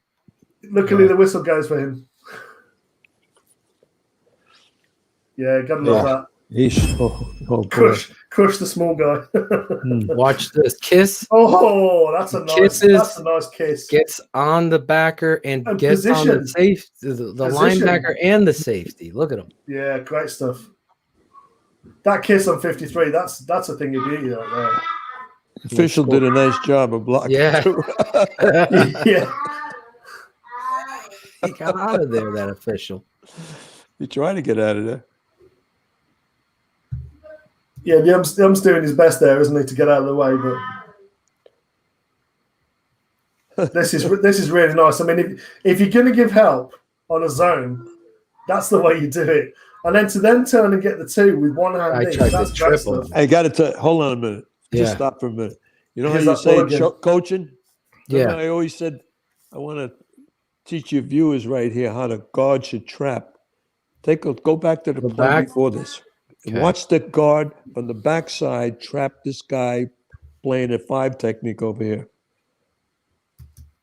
Luckily, the whistle goes for him. Yeah, gotta love that. Crush the small guy. Watch this kiss. Oh, that's a nice kiss. Gets on the backer and gets on the safety, the linebacker and the safety. Look at him. Yeah, great stuff. That kiss on 53, that's a thing of beauty right there. The official did a nice job of blocking. Yeah. Yeah. He got out of there, that official. He tried to get out of there. Yeah, the ump's doing his best there, isn't he, to get out of the way? But this is really nice. I mean, if you're going to give help on a zone, that's the way you do it. And then to turn and get the two with one hand, that's triple. I got to hold on a minute. Just stop for a minute. You know how you say coaching? Yeah. I always said I want to teach your viewers right here how to guard your trap. Go back to the play before this. And watch the guard from the backside trap this guy playing a 5 technique over here.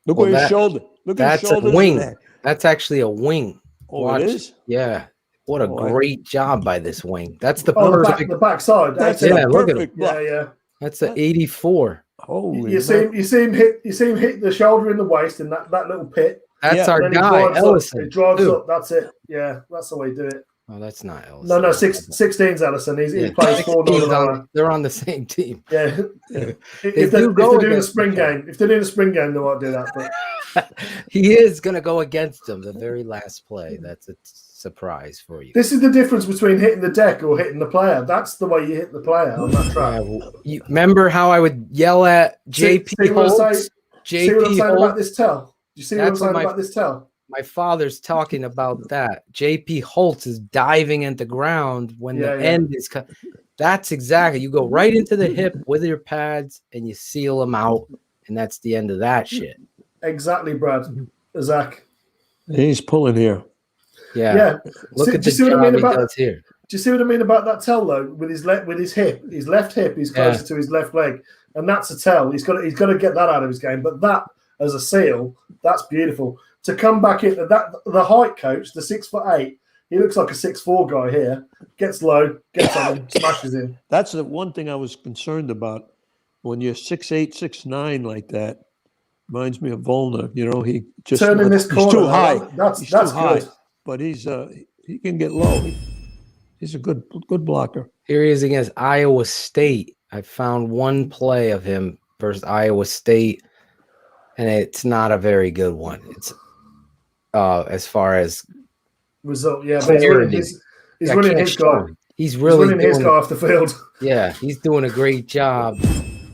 Look at his shoulder. Look at his shoulder. That's a wing. That's actually a wing. Oh, watch. It is? Yeah. What a great job by this wing. That's the perfect. The backside. Look at him. Yeah. That's the 84. Holy. You see him hit the shoulder in the waist in that little pit. That's our guy, Ellison. It drives up. That's it. Yeah, that's the way you do it. Oh, that's not Ellison. No, 16's Ellison. He plays 4 They're on the same team. Yeah. If they're doing a spring game, they won't do that. But he is going to go against them the very last play. That's a surprise for you. This is the difference between hitting the deck or hitting the player. That's the way you hit the player on that track. You remember how I would yell at JP Holtz? See what I'm saying about this tell? Do you see what I'm saying about this tell? My father's talking about that. JP Holtz is diving into ground when the end is cut. That's exactly. You go right into the hip with your pads and you seal them out, and that's the end of that shit. Exactly, Brad. Zach. He's pulling here. Yeah. Look at the job he does here. Do you see what I mean about that tell though? With his left hip is closer to his left leg, and that's a tell. He's got to get that out of his game. But that as a seal, that's beautiful. To come back in the height coach, the 6'8", he looks like a 6'4" guy here. Gets low, gets on him, smashes him. That's the one thing I was concerned about. When you're 6'8", 6'9" like that, reminds me of Volner. You know, he just turning this corner. He's too high. That's too good. High, but he can get low. He's a good blocker. Here he is against Iowa State. I found one play of him versus Iowa State, and it's not a very good one. It's as far as result, yeah. But he's running his guy. He's really running his guy off the field. Yeah, he's doing a great job.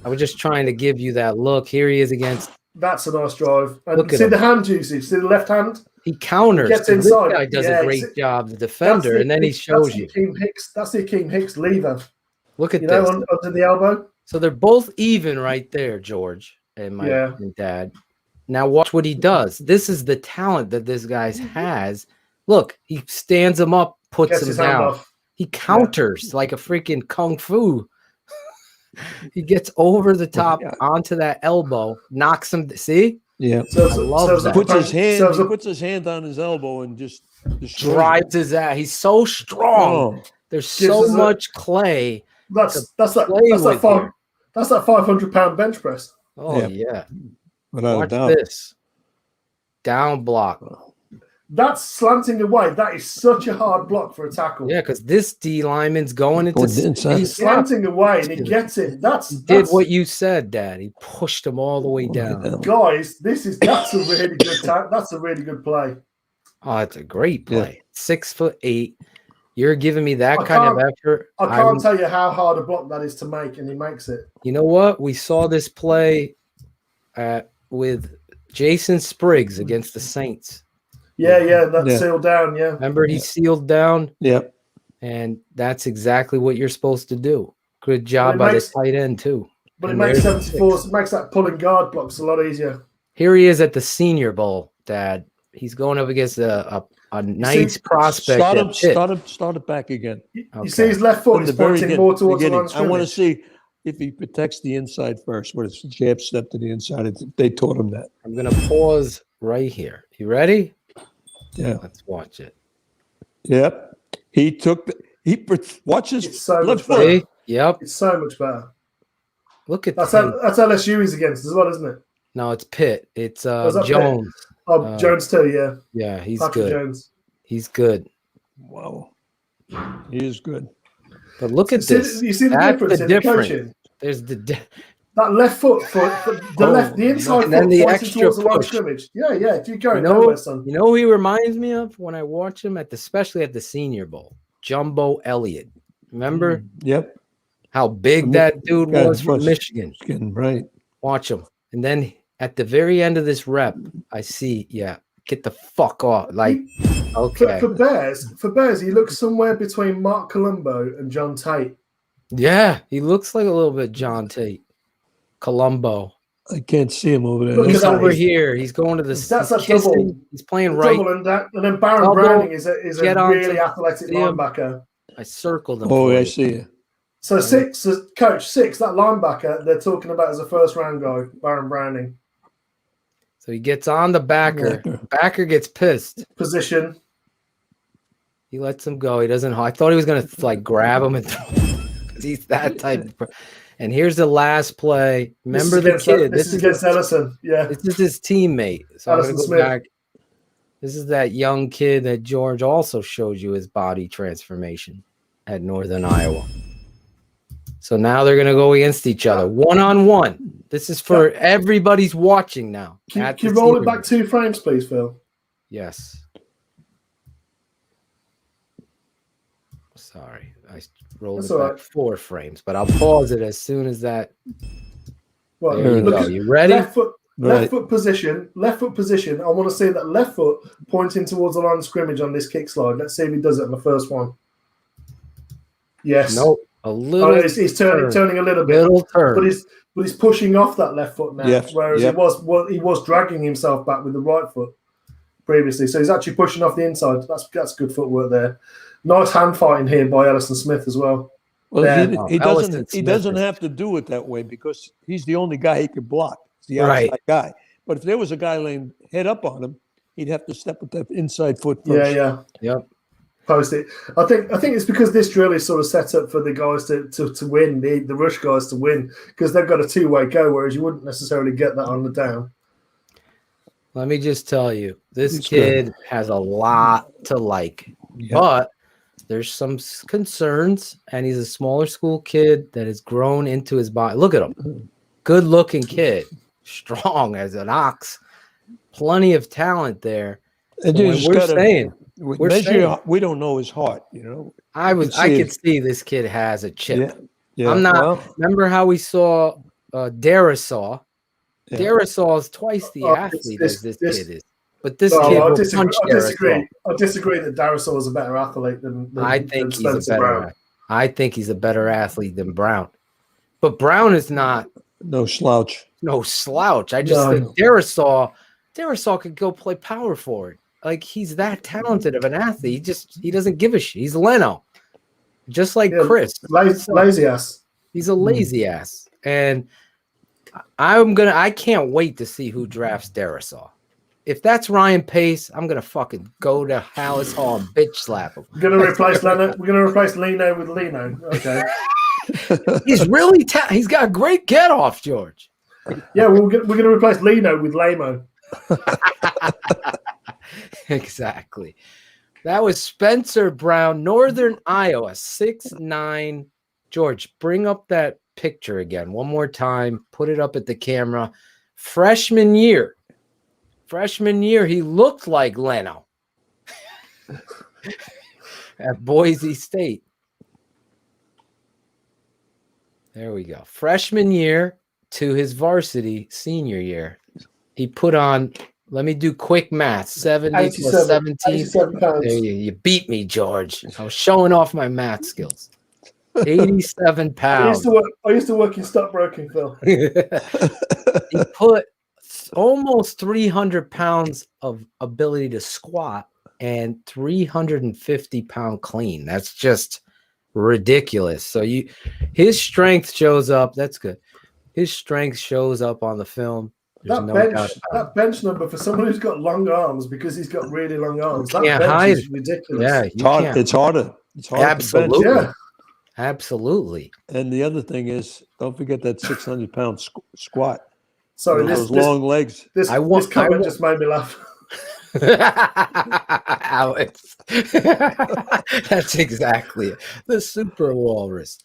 I was just trying to give you that look. Here he is against. That's a nice drive. And see the hand usage. See the left hand. He counters. He gets inside. This guy does a great job, the defender, and then he shows you. That's the Akeem Hicks lever. Look at this. Under the elbow. So they're both even right there, George and my dad. Now watch what he does. This is the talent that this guy has. Look, he stands him up, puts him down. He counters like a freaking kung fu. He gets over the top onto that elbow, knocks him. See? Yeah. I love that. He puts his hand on his elbow and just drives his ass. He's so strong. There's so much clay. That's that 500-pound bench press. Oh yeah. Watch this. Down block. That's slanting away. That is such a hard block for a tackle. Yeah, because this D lineman's going into he's slanting away and he gets it. That's what you said, Dad. He pushed him all the way down. Guys, that's a really good that's a really good play. Oh, it's a great play. 6'8". You're giving me that kind of effort. I can't tell you how hard a block that is to make, and he makes it. You know what? We saw this play with Jason Spriggs against the Saints. That's sealed down, Remember, he sealed down? Yep. And that's exactly what you're supposed to do. Good job by the tight end, too. But it makes 74, it makes that pulling guard blocks a lot easier. Here he is at the Senior Bowl, Dad. He's going up against a nice prospect. Start it back again. You see his left foot is pointing more towards the line of scrimmage. I want to see if he protects the inside first. What is the jab step to the inside? They taught him that. I'm going to pause right here. You ready? Yeah. Let's watch it. Yep. Watch his left foot. Yep. It's so much better. Look at that's LSU he's against as well, isn't it? No, it's Pitt. It's Jones. Pitt? Oh, Jones too, yeah. Yeah, he's Patrick good. Jones. He's good. Wow. He is good. But look at this. You see the difference in the coaching? There's that left foot, the inside foot, then the pointing extra towards the line of push. scrimmage. Yeah. If you go, you know who he reminds me of when I watch him especially at the Senior Bowl? Jumbo Elliott. Remember? Yep. How big that dude was from Michigan. Right. Watch him. And then at the very end of this rep, I see, get the fuck off. Like, okay. For Bears, he looks somewhere between Mark Colombo and John Tate. Yeah, he looks like a little bit John Tate. Colombo. I can't see him over there. He's over here. He's going to the. That's a double. He's playing right. And then Baron Browning is a really athletic linebacker. I circled him. Oh, I see you. So Coach Six, that linebacker they're talking about as a first-round guy, Baron Browning. So he gets on the backer. Backer gets pissed. Position. He lets him go. He doesn't. I thought he was gonna grab him and throw him. He's that type. And here's the last play. Remember the kid. This is against Ellison. Yeah. This is his teammate. So I'm gonna go back. This is that young kid that George also showed you his body transformation at Northern Iowa. So now they're going to go against each other, one-on-one. This is for everybody's watching now. Can you roll it back 2 frames, please, Phil? Yes. Sorry. I rolled it back 4 frames, but I'll pause it as soon as that. Well, there you go. You ready? Left foot position. I want to see that left foot pointing towards the line of scrimmage on this kick slide. Let's see if he does it on the first one. Yes. Nope. A little. Oh, he's turning a little bit. But he's pushing off that left foot now. Yes. Whereas he was dragging himself back with the right foot. previously. So he's actually pushing off the inside. That's good footwork there. Nice hand fighting here by Ellison Smith as well. Well, he Ellison doesn't Smith have to do it that way because he's the only guy he can block. He's the Right. outside guy. But if there was a guy laying head up on him, he'd have to step with that inside foot first. Yeah. Yep. Post it. I think it's because this drill is sort of set up for the guys to win, the rush guys to win, because they've got a two-way go, whereas you wouldn't necessarily get that on the down. Let me just tell you, this kid has a lot to like, Yeah. but there's some concerns, and he's a smaller school kid that has grown into his body. Look at him. Good-looking kid, strong as an ox, plenty of talent there. And When we're saying we don't know his heart, you know. I could see this kid has a chip. Yeah. I'm not. Well, Remember how we saw Darisaw? Yeah. Darisaw is twice the athlete as this kid is. But this Well, kid I will disagree. punch Darisaw. I disagree that Darisaw is a better athlete than I think than he's Spencer a better. Brown. I think he's a better athlete than Brown. But Brown is not no slouch. no slouch. I just think Darisaw could go play power forward. Like, he's that talented of an athlete. He doesn't give a shit. He's Leno, just like Chris. Lazy ass. He's a lazy ass, and I can't wait to see who drafts Darisaw. If that's Ryan Pace, I'm gonna fucking go to Hallis Hall and bitch slap him. We're gonna replace Leno. We're gonna replace Leno with Leno. Okay. He's really he's got great get off, George. Yeah, we're gonna replace Leno with Lamo. Exactly. That was Spencer Brown, Northern Iowa, 6'9". George, bring up that picture again one more time. Put it up at the camera. Freshman year, he looked like Leno at Boise State. There we go. Freshman year to his varsity senior year. He put on, let me do quick math, 70 plus 17. 87 pounds. There you beat me, George. I was showing off my math skills. 87 pounds. I used to work in stockbroking, Phil. He put almost 300 pounds of ability to squat and 350-pound clean. That's just ridiculous. So his strength shows up. That's good. His strength shows up on the film. That bench number for someone who's got long arms, because he's got really long arms, that bench hide is ridiculous. Yeah, it's harder. It's harder. Absolutely. To bench. Yeah. Absolutely. And the other thing is, don't forget that 600-pound squat. Sorry, those long legs. This comment just made me laugh. Alex. That's exactly it. The super walrus.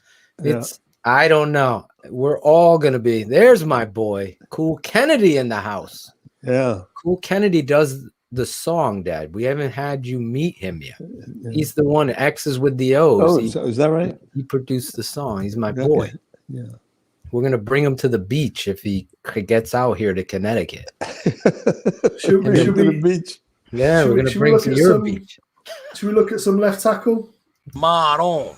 I don't know. We're all gonna be. There's my boy, Cool Kennedy, in the house. Yeah. Cool Kennedy does the song, Dad. We haven't had you meet him yet. Yeah. He's the one X's with the O's. Oh, is that right? He produced the song. He's my boy. Okay. Yeah. We're gonna bring him to the beach if he gets out here to Connecticut. Should we to the beach? Yeah, we're gonna bring him to your beach. Should we look at some left tackle? Maron.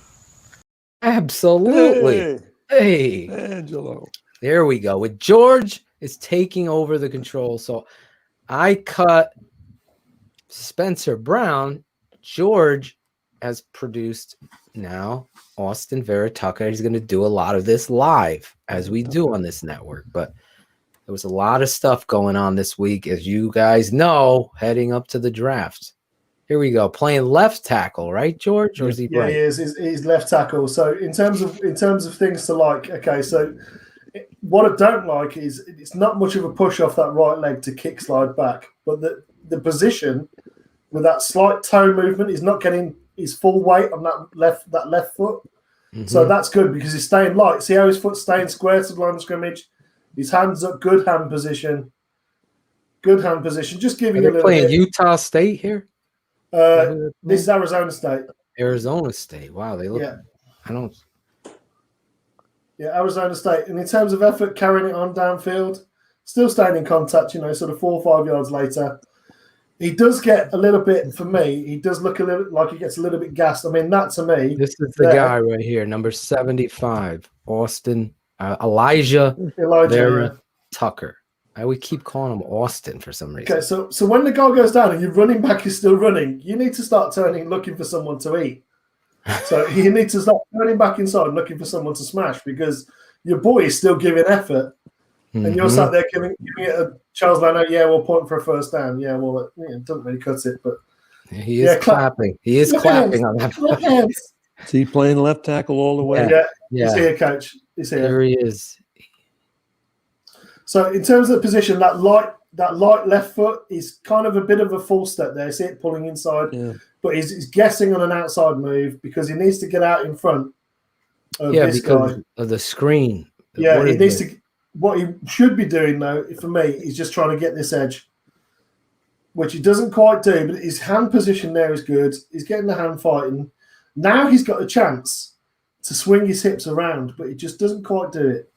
Absolutely. Hey, Angelo. There we go. With George is taking over the control. So I cut Spencer Brown. George has produced now Austin Vera Tucker. He's going to do a lot of this live, as we do on this network. But there was a lot of stuff going on this week, as you guys know, heading up to the draft. Here we go. Playing left tackle, right, George? Or is he right? He is. He's left tackle. So in terms of things to like, okay. So what I don't like is it's not much of a push off that right leg to kick slide back, but the position with that slight toe movement, he's not getting his full weight on that left foot. Mm-hmm. So that's good because he's staying light. See how his foot's staying square to the line of scrimmage. His hands up, good hand position. Just giving a little playing bit. Utah State here. This is Arizona State. Arizona State. Wow, they look. Yeah. Arizona State. And in terms of effort, carrying it on downfield, still staying in contact. Sort of 4 or 5 yards later, he does get a little bit. For me, he does look a little like he gets a little bit gassed. I mean, that to me. This is the guy right here, number 75, Austin Elijah Vera Tucker. I would keep calling him Austin for some reason. Okay, so when the goal goes down and your running back is still running, you need to start turning, looking for someone to eat. So you need to start turning back inside, looking for someone to smash, because your boy is still giving effort, and you're sat there giving it a Charles Leno. Yeah, we'll point for a first down. Yeah, well, it doesn't really cut it, but he is clapping. He is clapping on that. Is he playing left tackle all the way? Yeah. He's here, coach. He's here. There he is. So in terms of the position, that light left foot is kind of a bit of a full step there. See it pulling inside, but he's guessing on an outside move because he needs to get out in front of this guy. Of the screen. Yeah, he needs to. What he should be doing, though, for me, is just trying to get this edge, which he doesn't quite do, but his hand position there is good. He's getting the hand fighting. Now he's got a chance to swing his hips around, but he just doesn't quite do it.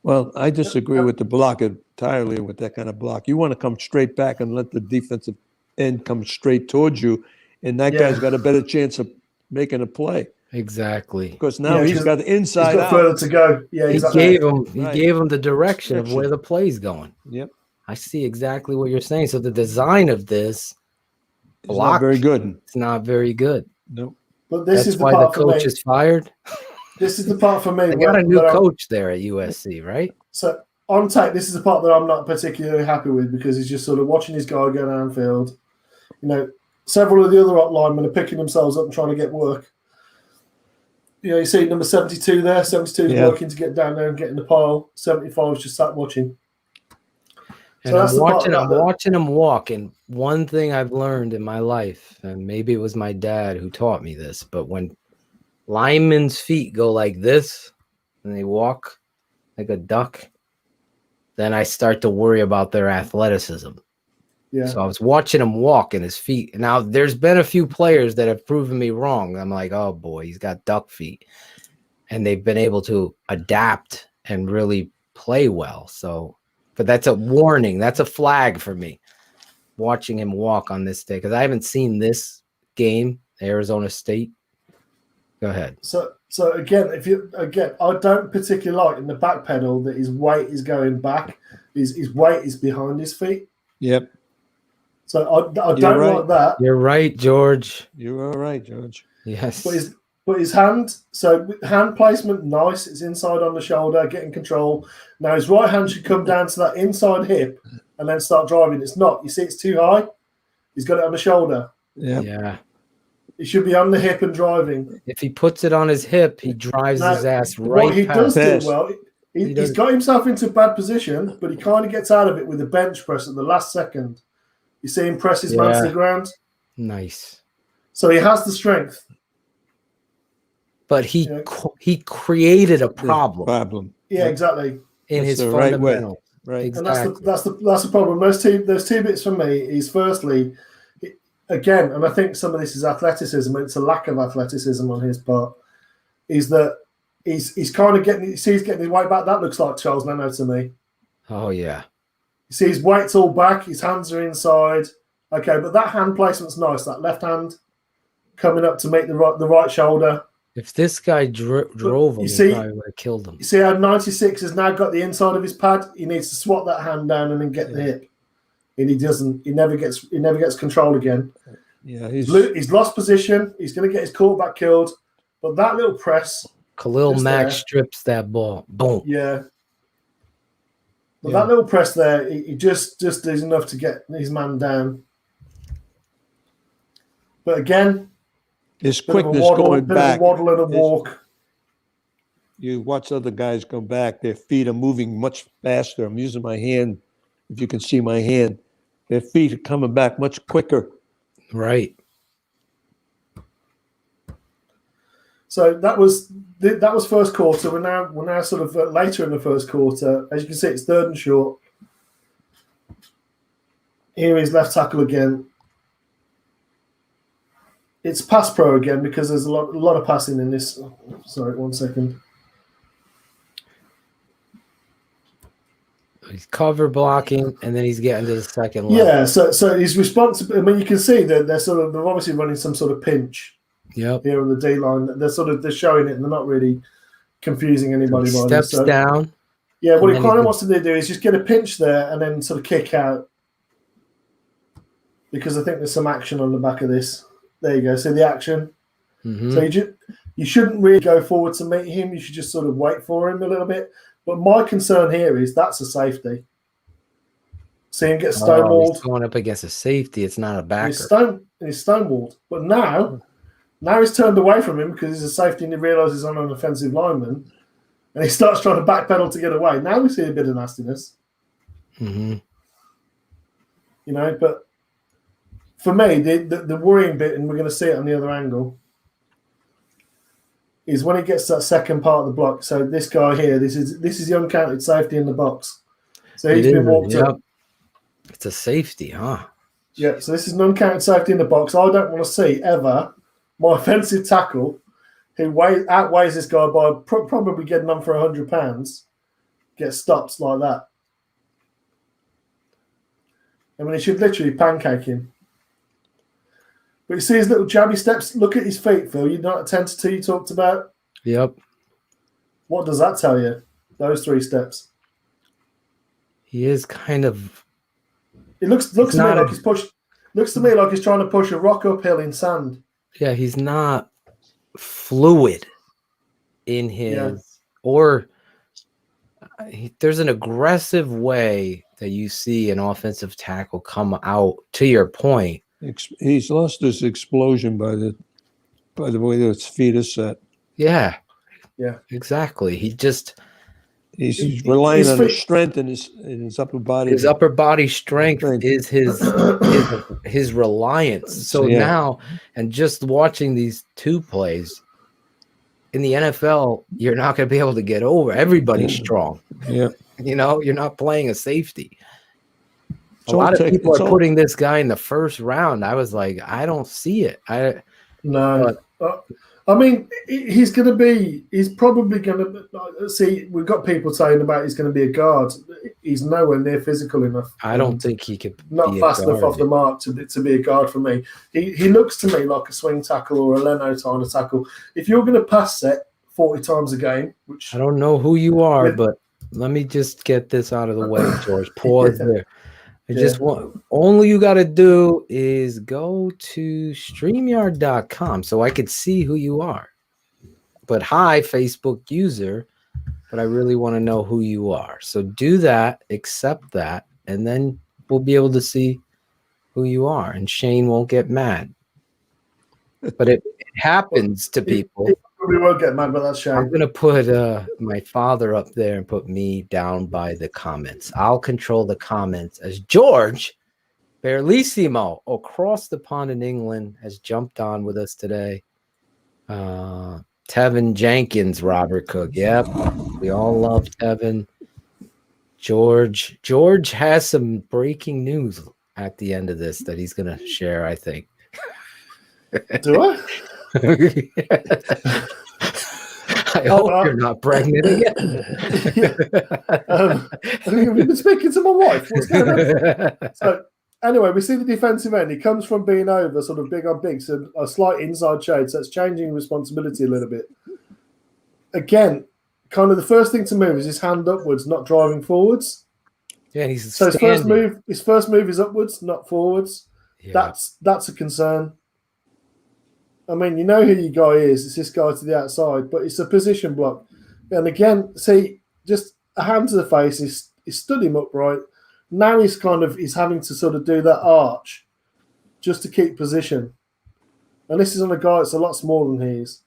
Well, I disagree with the block entirely with that kind of block. You want to come straight back and let the defensive end come straight towards you, and that guy's got a better chance of making a play. Exactly. Because now he's got the inside he's got out. further to go. Yeah, he gave him the direction of where the play's going. Yep. I see exactly what you're saying. So the design of this block not very good. It's not very good. Nope. But this is the why part the coach is fired. This is the part for me. They got a new coach there at USC, right? So on tape, this is the part that I'm not particularly happy with because he's just sort of watching his guy go downfield. You know, several of the other linemen are picking themselves up and trying to get work. You know, you see number 72 there. 72 is working to get down there and get in the pile. 75 is just sat watching. And I'm watching him walk. And one thing I've learned in my life, and maybe it was my dad who taught me this, but when linemen's feet go like this and they walk like a duck, then I start to worry about their athleticism. Yeah. So I was watching him walk and his feet. Now, there's been a few players that have proven me wrong. I'm like, oh, boy, he's got duck feet. And they've been able to adapt and really play well. So, but that's a warning. That's a flag for me, watching him walk on this day. Because I haven't seen this game, Arizona State. Go ahead. So again, I don't particularly like in the back pedal that his weight is going back. His weight is behind his feet. Yep. So I don't like that. You're right, George. You're all right, George. Yes. But his hand, so hand placement, nice. It's inside on the shoulder, getting control. Now his right hand should come down to that inside hip and then start driving. It's not. You see, it's too high. He's got it on the shoulder. Yeah. He should be on the hip and driving. If he puts it on his hip, he drives his ass right. What he does do well, he's got himself into a bad position, but he kind of gets out of it with a bench press at the last second. You see him press his man to the ground. Nice. So he has the strength. But he created a problem. Yeah, exactly. In his fundamentals. Right. Exactly. And that's the problem. Those two bits for me is firstly, again, and I think some of this is athleticism, it's a lack of athleticism on his part, is that he's kind of getting his weight back. That looks like Charles Leno to me. Oh, yeah. You see his weight's all back, his hands are inside. Okay, but that hand placement's nice. That left hand coming up to make the right shoulder. If this guy drove him, he probably would have killed him. You see how 96 has now got the inside of his pad? He needs to swat that hand down and then get the hip. And he doesn't. He never gets control again. Yeah, he's lost position. He's going to get his quarterback killed. But that little press, Khalil Mack strips that ball. Boom. Yeah. But that little press there, he just is enough to get his man down. But again, his quickness going back. A waddle and a walk. You watch other guys go back; their feet are moving much faster. I'm using my hand. If you can see my hand, their feet are coming back much quicker. Right. So that was first quarter. We're now sort of later in the first quarter. As you can see, it's 3rd and short. Here is left tackle again. It's pass pro again because there's a lot of passing in this. Sorry, 1 second. He's cover blocking, and then he's getting to the second level. Yeah, so he's responsible. I mean, you can see that they're obviously running some sort of pinch. Yep. Here on the D line, they're showing it, and they're not really confusing anybody. So he steps down. Yeah, what And he then kind of wants to do is just get a pinch there and then sort of kick out. Because I think there's some action on the back of this. There you go. See the action? Mhm. So you shouldn't really go forward to meet him. You should just sort of wait for him a little bit. But my concern here is that's a safety. See him get stonewalled. He's going up against a safety. It's not a backer. He's stonewalled. But now he's turned away from him because he's a safety and he realises he's on an offensive lineman. And he starts trying to backpedal to get away. Now we see a bit of nastiness. Mm-hmm. You know, but for me, the worrying bit, and we're going to see it on the other angle, is when he gets that second part of the block. So this guy here, this is the uncounted safety in the box. So he's been walked up. It's a safety, huh? Yeah, so this is an uncounted safety in the box. I don't want to see ever my offensive tackle, who outweighs this guy by probably getting on for £100, get stopped like that. I mean, he should literally pancake him. But you see his little jabby steps? Look at his feet, Phil. You know that 10 to 2 you talked about? Yep. What does that tell you, those 3 steps? He is kind of... It looks to me like he's pushed. Looks to me like he's trying to push a rock uphill in sand. Yeah, he's not fluid in his or there's an aggressive way that you see an offensive tackle come out. To your point, he's lost his explosion by the way that his feet are set. Yeah, exactly. He's relying on his strength and his upper body. His upper body strength is his reliance. So now, and just watching these 2 plays in the NFL, you're not going to be able to get over. Everybody's strong. Yeah, you know, you're not playing a safety. A lot of people are putting this guy in the first round. I was like, I don't see it. I mean, he's probably going to see. We've got people saying about he's going to be a guard. He's nowhere near physical enough. I don't think he could. Not fast enough off the mark to be a guard for me. He looks to me like a swing tackle or a Leno kind of tackle. If you're going to pass set 40 times a game, which I don't know who you are, but let me just get this out of the way, George. Pause there. Only you got to do is go to StreamYard.com so I could see who you are. But hi, Facebook user, but I really want to know who you are. So do that, accept that, and then we'll be able to see who you are. And Shane won't get mad. But it happens to people. We won't get mad about that, Shane. I'm going to put my father up there and put me down by the comments. I'll control the comments as George Berlissimo across the pond in England has jumped on with us today. Tevin Jenkins, Robert Cook. Yep, we all love Tevin. George has some breaking news at the end of this that he's going to share, I think. Do I? I hope you're not pregnant again. We've been speaking to my wife. What's going on? So, anyway, we see the defensive end. He comes from being over sort of big on big, so a slight inside shade. So it's changing responsibility a little bit. Again, kind of the first thing to move is his hand upwards, not driving forwards. Yeah, and he's so his first move is upwards, not forwards. Yeah. That's a concern. I mean, you know who your guy is. It's this guy to the outside, but it's a position block. And again, see, just a hand to the face is stood him upright. Now he's having to sort of do that arch just to keep position. And this is on a guy that's a lot smaller than he is.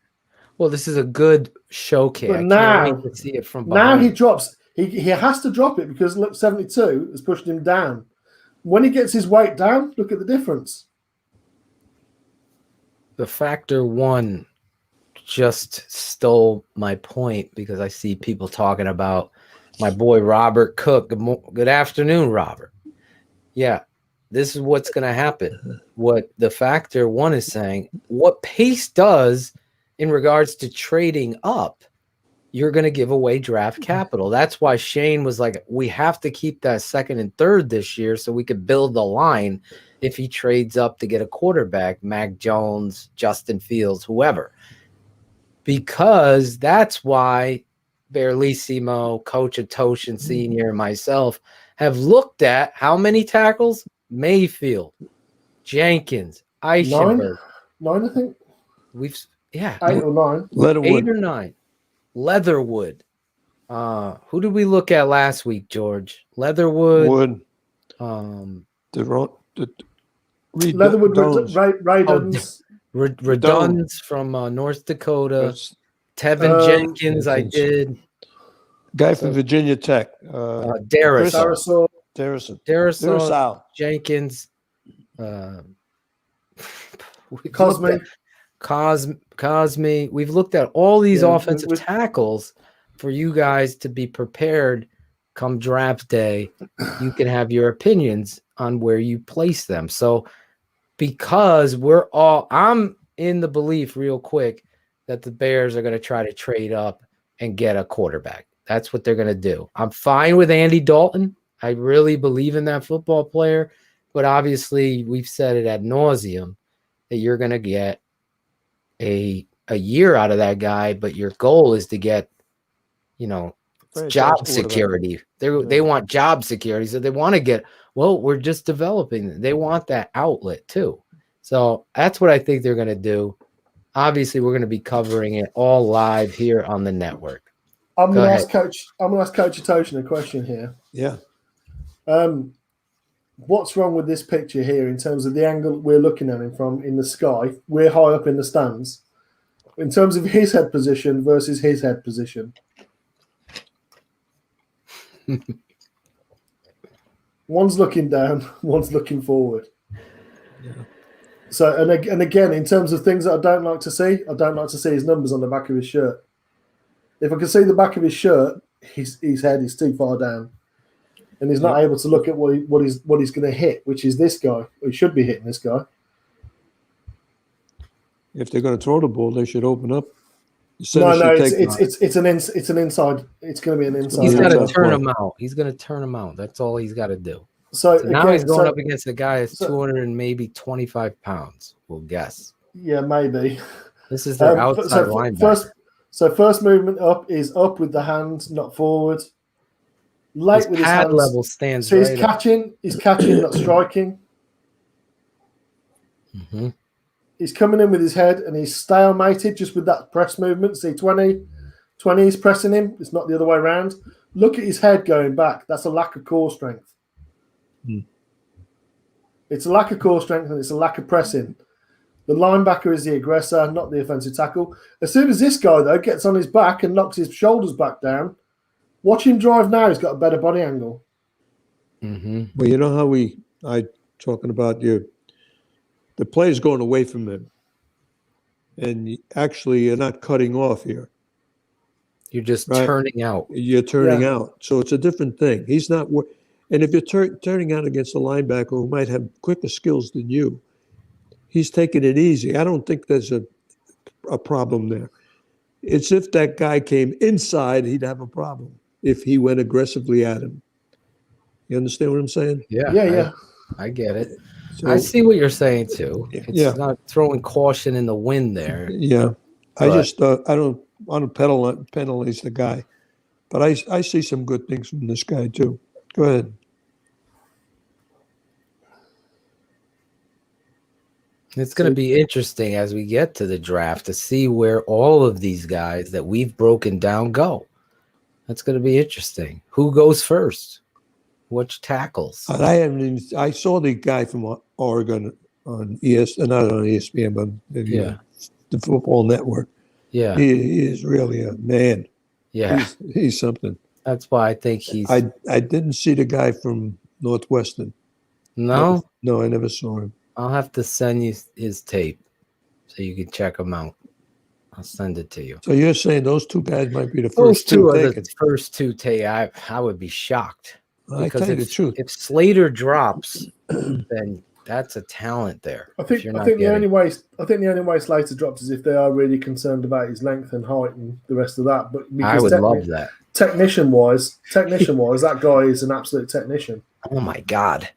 Well, this is a good showcase. But now, to see it from behind. Now he drops. He has to drop it because look, 72 has pushed him down. When he gets his weight down, look at the difference. The factor one just stole my point because I see people talking about my boy Robert Cook. Good afternoon, Robert. Yeah, this is what's going to happen. What the factor one is saying, what Pace does in regards to trading up, you're going to give away draft capital. That's why Shane was like, we have to keep that second and third this year so we could build the line if he trades up to get a quarterback, Mac Jones, Justin Fields, whoever. Because that's why Barlissimo, Coach Ottochian Sr., and myself have looked at how many tackles? Mayfield, Jenkins, Eichenberg. Nine, I think. Yeah. 8 or 9. Leatherwood. 8 or 9. Leatherwood. Who did we look at last week, George? Leatherwood. Wood. Leatherwood, Raidens. Reduns from North Dakota. Tevin Jenkins, I did. Guy from Virginia Tech. Darrisaw. Darrisaw. Jenkins. Cosme. We've looked at all these offensive tackles for you guys to be prepared come draft day. You can have your opinions on where you place them. So because I'm in the belief real quick that the Bears are going to try to trade up and get a quarterback. That's what they're going to do. I'm fine with Andy Dalton. I really believe in that football player, but obviously we've said it ad nauseum that you're going to get a year out of that guy, but your goal is to get, job security. They want job security. So they want to get, we're just developing. They want that outlet too. So that's what I think they're going to do. Obviously, we're going to be covering it all live here on the network. I'm going to ask Coach Ottochian a question here. Yeah. What's wrong with this picture here in terms of the angle we're looking at him from in the sky? We're high up in the stands. In terms of his head position versus his head position. One's looking down, one's looking forward. Yeah. So, and again, in terms of things that I don't like to see his numbers on the back of his shirt. If I can see the back of his shirt, his head is too far down. And he's not able to look at what he's going to hit, which is this guy. He should be hitting this guy. If they're going to throw the ball, they should open up. It's an inside. It's going to be an inside. He's got to turn him out. He's going to turn him out. That's all he's got to do. So now he's going up against a guy that's 200 and maybe 25 pounds. We'll guess. Yeah, maybe. This is their outside linebacker. First movement up is up with the hand, not forward. Late with his hands. Level stands. So he's catching, not striking. Mm-hmm. He's coming in with his head and he's stalemated just with that press movement. See, 20 is pressing him. It's not the other way around. Look at his head going back. That's a lack of core strength. It's a lack of core strength and it's a lack of pressing. The linebacker is the aggressor, not the offensive tackle. As soon as this guy, though, gets on his back and knocks his shoulders back down, watch him drive now. He's got a better body angle. Mm-hmm. Well, you know how talking about the play's going away from him. And actually, you're not cutting off here. You're just turning out. You're turning out. So it's a different thing. He's not – and if you're turning out against a linebacker who might have quicker skills than you, he's taking it easy. I don't think there's a problem there. It's if that guy came inside, he'd have a problem if he went aggressively at him. You understand what I'm saying? Yeah. I get it. So, I see what you're saying too. It's not throwing caution in the wind there. Yeah. I don't want to penalize the guy, but I see some good things from this guy too. Go ahead. It's going to be interesting as we get to the draft to see where all of these guys that we've broken down go. That's going to be interesting. Who goes first? Which tackles? I saw the guy from Oregon on not on ESPN, but the Football Network. Yeah, he is really a man. Yeah, he's something. That's why I think he's. I didn't see the guy from Northwestern. No, I never saw him. I'll have to send you his tape so you can check him out. I'll send it to you. So you're saying those two guys might be the first two taken? The first two take. I would be shocked. I tell you the truth. If Slater drops, then that's a talent there. I think the only way Slater drops is if they are really concerned about his length and height and the rest of that. But I would love that. Technician wise, that guy is an absolute technician. Oh my God.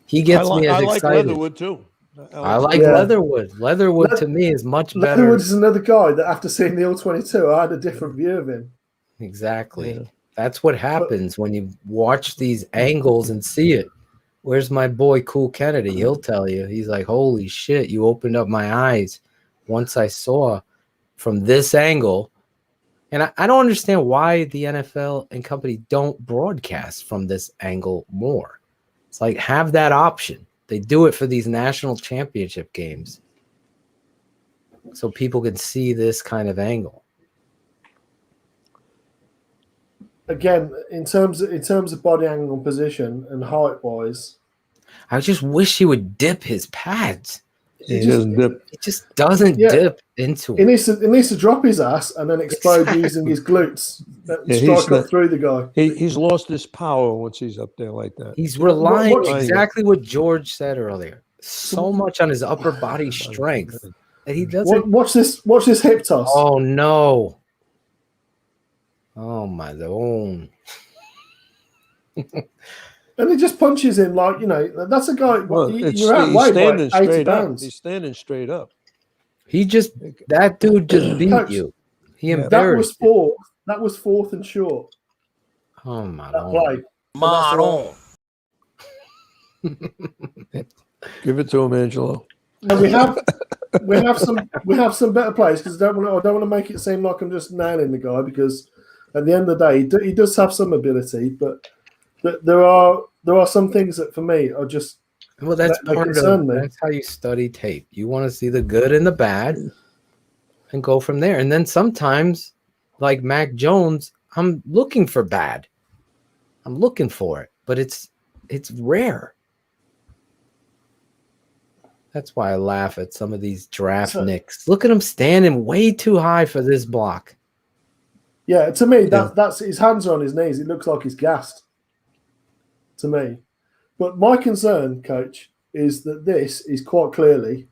He gets me as excited. I like Leatherwood too. I like Yeah. Leatherwood. Leatherwood to me is much better. Leatherwood is another guy that after seeing the All-22, I had a different view of him. Exactly. Yeah. That's what happens when you watch these angles and see it. Where's my boy Cool Kennedy? He'll tell you. He's like, holy shit, you opened up my eyes once I saw from this angle. And I don't understand why the NFL and company don't broadcast from this angle more. It's like, have that option. They do it for these national championship games so people can see this kind of angle. Again, in terms of body angle and position and height wise, I just wish he would dip his pads. He doesn't dip. It just doesn't dip into he it. needs to drop his ass and then explode using his glutes and strike up through the guy. He's lost his power once he's up there like that. He's relying exactly what George said earlier. So much on his upper body strength that he doesn't. Watch this hip toss. Oh no! Oh my Lord! And he just punches him like, that's a guy. Well, you're outweighed by 80 pounds. He's standing straight up. That dude just beat Coach, you. He embarrassed. That was fourth and short. Oh my That Lord! play. Give it to him, Angelo. And we have some better plays because I don't want to make it seem like I'm just nailing the guy, because at the end of the day he does have some ability, but there are some things that for me are just that's how you study tape. You want to see the good and the bad and go from there. And then sometimes, like Mac Jones, I'm looking for bad. I'm looking for it, but it's rare. That's why I laugh at some of these draft nicks. Look at him standing way too high for this block. Yeah, to me, that's his hands are on his knees. It looks like he's gassed. To me. But my concern, Coach, is that this is quite clearly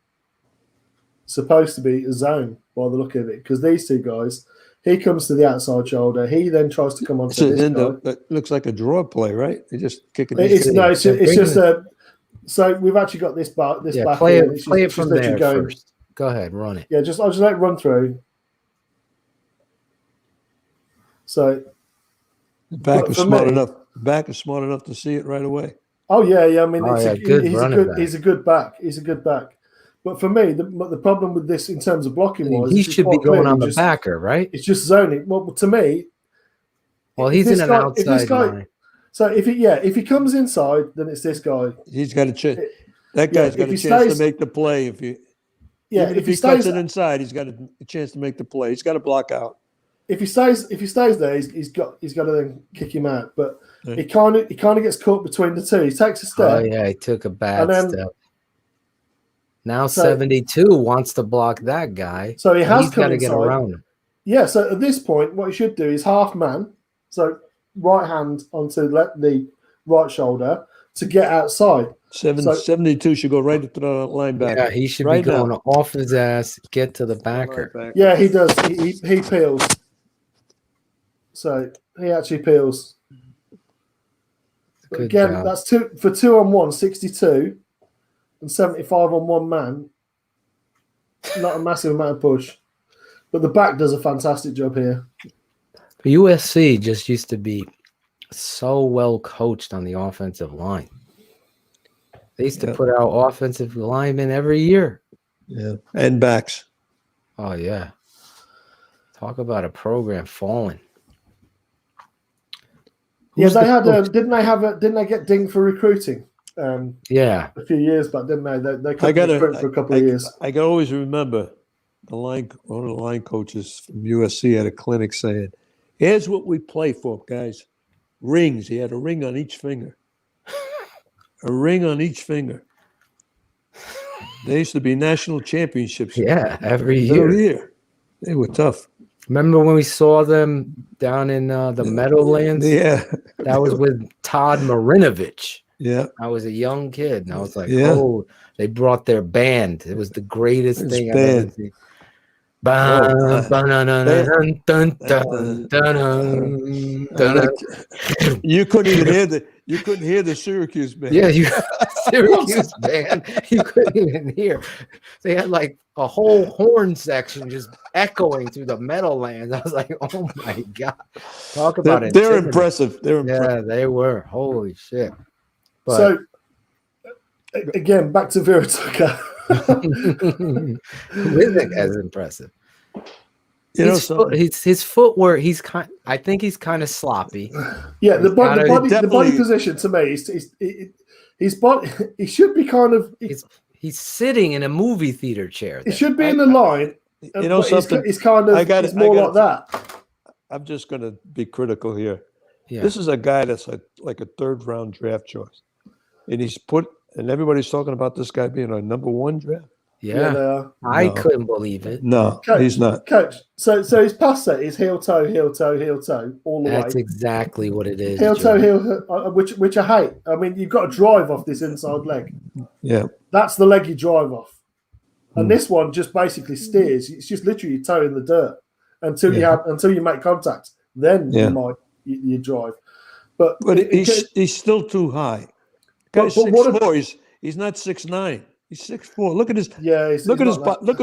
supposed to be a zone by the look of it. Because these two guys, he comes to the outside shoulder. He then tries to come onto this guy. It looks like a draw play, right? They just kick it. It's just a... So we've actually got this back. Play it from there first. Go ahead, run it. Yeah, I'll just let it run through. So the back is smart enough. Back is smart enough to see it right away. Oh yeah. I mean, he's a good back. He's a good back. But for me, the problem with this in terms of blocking was he should be going on the backer, right? It's just zoning. Well, to me, he's in an outside line. So if he comes inside, then it's this guy. He's got a chance. That guy's got a chance to make the play. If he cuts it inside, he's got a chance to make the play. He's got to block out. If he stays there, he's got to then kick him out. But he kind of gets caught between the two. He takes a step. Oh yeah, he took a bad step. Now 72 wants to block that guy. So he's got to get around him. Yeah. So at this point, what he should do is half man. So right hand onto the right shoulder to get outside. 72 should go right to the linebacker. Yeah, he should be going off his ass, get to the backer. Yeah, he does. He peels. So he actually peels. But again, job. That's 2-on-1, 62, and 75 on one man. Not a massive amount of push. But the back does a fantastic job here. USC just used to be so well coached on the offensive line. They used to put out offensive linemen every year. Yeah, and backs. Oh yeah. Talk about a program falling. They had. Didn't they get dinged for recruiting? A few years back, didn't they? They couldn't recruit for a couple of years. I can always remember one of the line coaches from USC at a clinic saying, "Here's what we play for, guys. Rings." He had a ring on each finger. A ring on each finger. There used to be national championships. Yeah, every year. They were tough. Remember when we saw them down in the Meadowlands? Yeah. That was with Todd Marinovich. Yeah. I was a young kid, and I was like, oh, they brought their band. It was the greatest thing I've ever seen. You couldn't even hear You couldn't hear the Syracuse band. Yeah, you Syracuse band. You couldn't even hear. They had like a whole horn section just echoing through the Meadowlands. I was like, oh my god! Talk about it. They're impressive. They're impressive. Yeah, they were. Holy shit! But, so again, back to Vera Tucker. who isn't as impressive? You know, his footwork. I think he's kind of sloppy. Yeah, the body position to me is his body. He should be kind of. He's sitting in a movie theater chair. He should be in the line. You know something? It's kind of. It's more like that. I'm just going to be critical here. Yeah. This is a guy that's like a third-round draft choice, and and everybody's talking about this guy being a number 1 draft. Yeah, I couldn't believe it. No, Coach, he's not. Coach, so his pass set is heel toe, all the way. That's exactly what it is. Heel toe, which I hate. I mean, you've got to drive off this inside leg. Yeah, that's the leg you drive off, and this one just basically steers. It's just literally your toe in the dirt until you make contact. Then you drive. But he's still too high. Guy's 6'4". He's not 6'9". He's 6'4". Look at his look at his butt. Look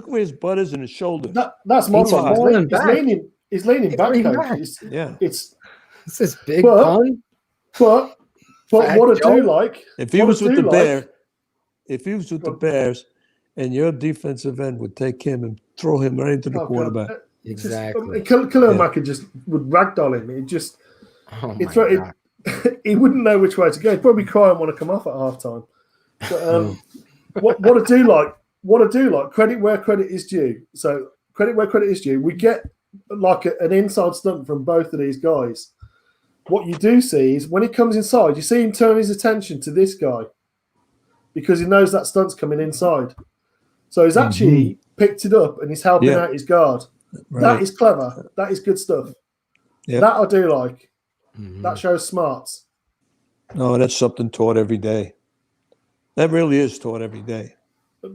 where his butt is and his shoulder. That's my problem. He's leaning back. It's this big pun. But what I do like, if he was with the Bears, and your defensive end would take him and throw him right into the quarterback. Exactly. Khalil Mack just would ragdoll him. It just he wouldn't know which way to go. He'd probably cry and want to come off at halftime. But what I do like, credit where credit is due. So credit where credit is due. We get like an inside stunt from both of these guys. What you do see is when he comes inside, you see him turn his attention to this guy because he knows that stunt's coming inside. So he's actually picked it up and he's helping out his guard. Right. That is clever. That is good stuff. Yep. That I do like. That shows smarts. No, that's something taught every day. That really is taught every day,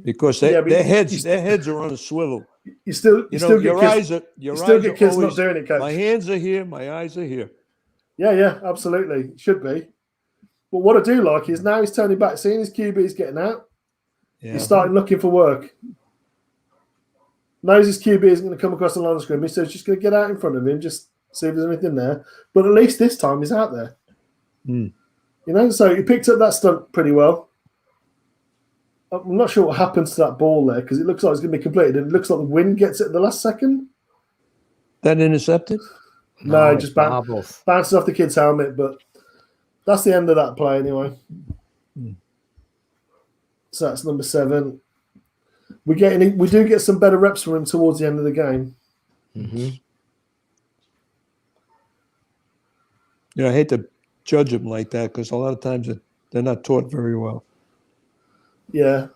because their heads are on a swivel. You still get kids not doing it, Coach. My hands are here, my eyes are here. Yeah, absolutely, should be. But what I do like is now he's turning back, seeing his QB's getting out. Yeah. He's starting looking for work. Knows his QB isn't going to come across the line of scrimmage, so he's just going to get out in front of him, just see if there's anything there. But at least this time he's out there. You know, so he picked up that stunt pretty well. I'm not sure what happens to that ball there because it looks like it's going to be completed and it looks like the wind gets it at the last second. That intercepted? No, just bounces off the kid's helmet, but that's the end of that play anyway. So that's number 7. We do get some better reps from him towards the end of the game. Yeah, I hate to judge him like that because a lot of times they're not taught very well. Yeah.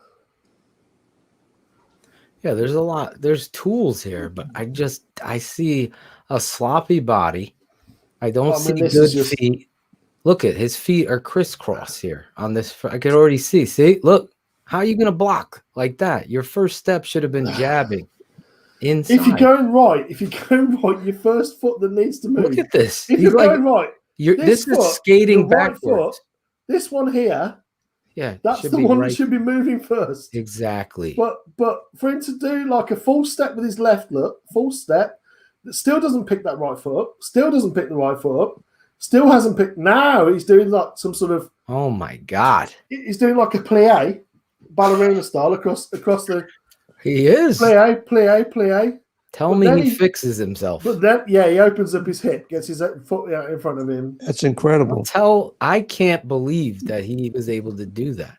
Yeah, there's tools here, but I see a sloppy body. I don't see good feet. Look at his feet are crisscross here on this. I can already see. See, look, how are you going to block like that? Your first step should have been jabbing inside. If you're going right, your first foot that needs to move. Look at this. If you're going right, this is skating backwards. This one here. Yeah, that's the one that should be moving first. Exactly. But for him to do like a full step with his left full step, still doesn't pick that right foot up, still doesn't pick the right foot up, still hasn't picked. Now he's doing like some sort of. Oh my God! He's doing like a plie, ballerina style across the. He is plie. Tell me he fixes himself. But then, he opens up his hip, gets his foot out in front of him. That's incredible. I can't believe that he was able to do that,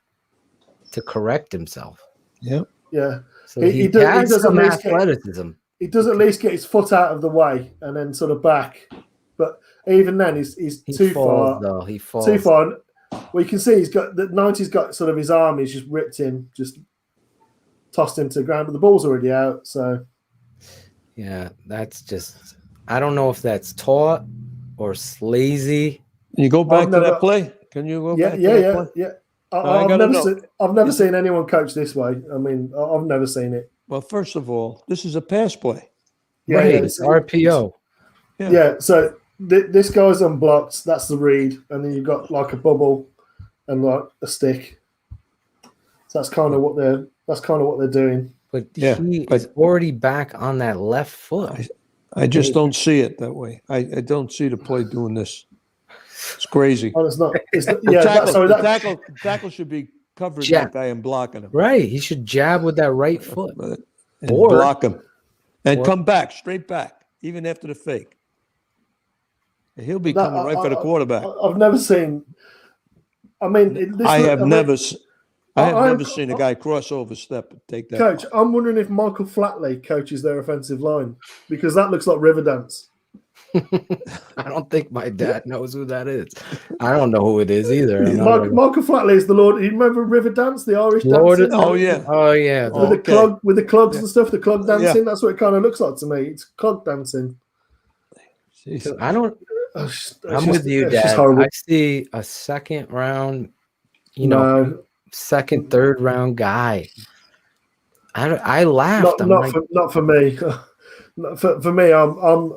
to correct himself. Yeah. Yeah. So he does some athleticism. He does at least get his foot out of the way and then sort of back. But even then, he's too far. Though. He falls. Too far. Well, you can see he's got the 90's got sort of his arm. He's just ripped him, just tossed him to the ground. But the ball's already out, so. Yeah, that's just. I don't know if that's taught or lazy. Can you go back to that play? Can you go back to that play? Yeah. I've never seen anyone coach this way. I mean, I've never seen it. Well, first of all, this is a pass play. Yeah, right. It's RPO. Yeah. So this guy's unblocked. That's the read, and then you've got like a bubble and like a stick. So that's kind of what they're doing. But he's already back on that left foot. I just don't see it that way. I don't see the play doing this. It's crazy. Oh, it's not. The tackle should be covering that guy and blocking him. Right. He should jab with that right foot. And block him. And come back, straight back, even after the fake. And he'll be coming right for the quarterback. I've never seen. I mean, I have never seen a guy cross over step and take that. Coach, I'm wondering if Michael Flatley coaches their offensive line, because that looks like Riverdance. I don't think my dad knows who that is. I don't know who it is either. Michael Flatley is the Lord. You remember Riverdance, the Irish dancing? Oh yeah. With the clogs and stuff, the clog dancing. That's what it kind of looks like to me. It's clog dancing. I don't. I'm with you, Dad. I see a second round, second, third round guy. I laughed. Not for me. For me, I'm.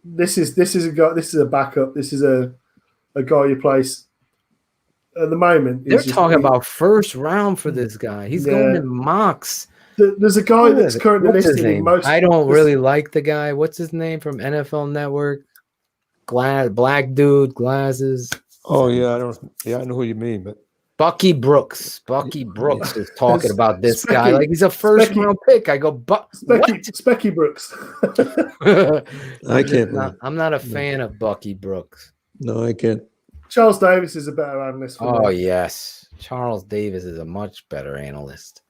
This is a guy. This is a backup. This is a guy you place at the moment. They're talking about first round for this guy. He's going in mocks. There's a guy that's currently listed in most. I don't really like the guy. What's his name from NFL Network? Black dude, glasses. Oh yeah, I know who you mean, but Bucky Brooks. Bucky Brooks is talking about this guy like he's a first round pick. I go, Specky Brooks. I can't. I'm not a fan of Bucky Brooks. No, I can't. Charles Davis is a better analyst. Oh yes, Charles Davis is a much better analyst.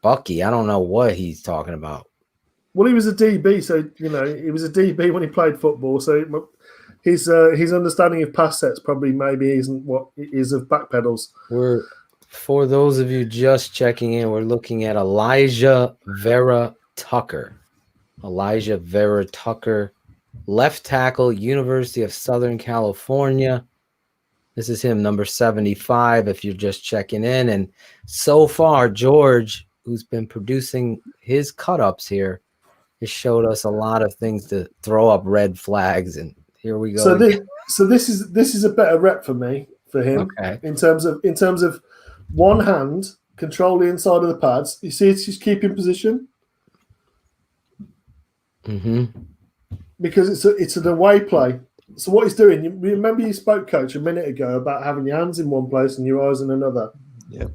Bucky, I don't know what he's talking about. Well, he was a DB, so he was a DB when he played football. So his understanding of pass sets probably maybe isn't what it is of back pedals. For those of you just checking in, we're looking at Elijah Vera Tucker. Elijah Vera Tucker, left tackle, University of Southern California. This is him, number 75, if you're just checking in. And so far, George, who's been producing his cut-ups here, has showed us a lot of things to throw up red flags, and here we go. So this is a better rep for me, for him. Okay. In terms of one hand control the inside of the pads. You see, it's just keeping position. Mm-hmm. Because it's an away play. So what he's doing, you remember you spoke, Coach, a minute ago about having your hands in one place and your eyes in another. Yeah.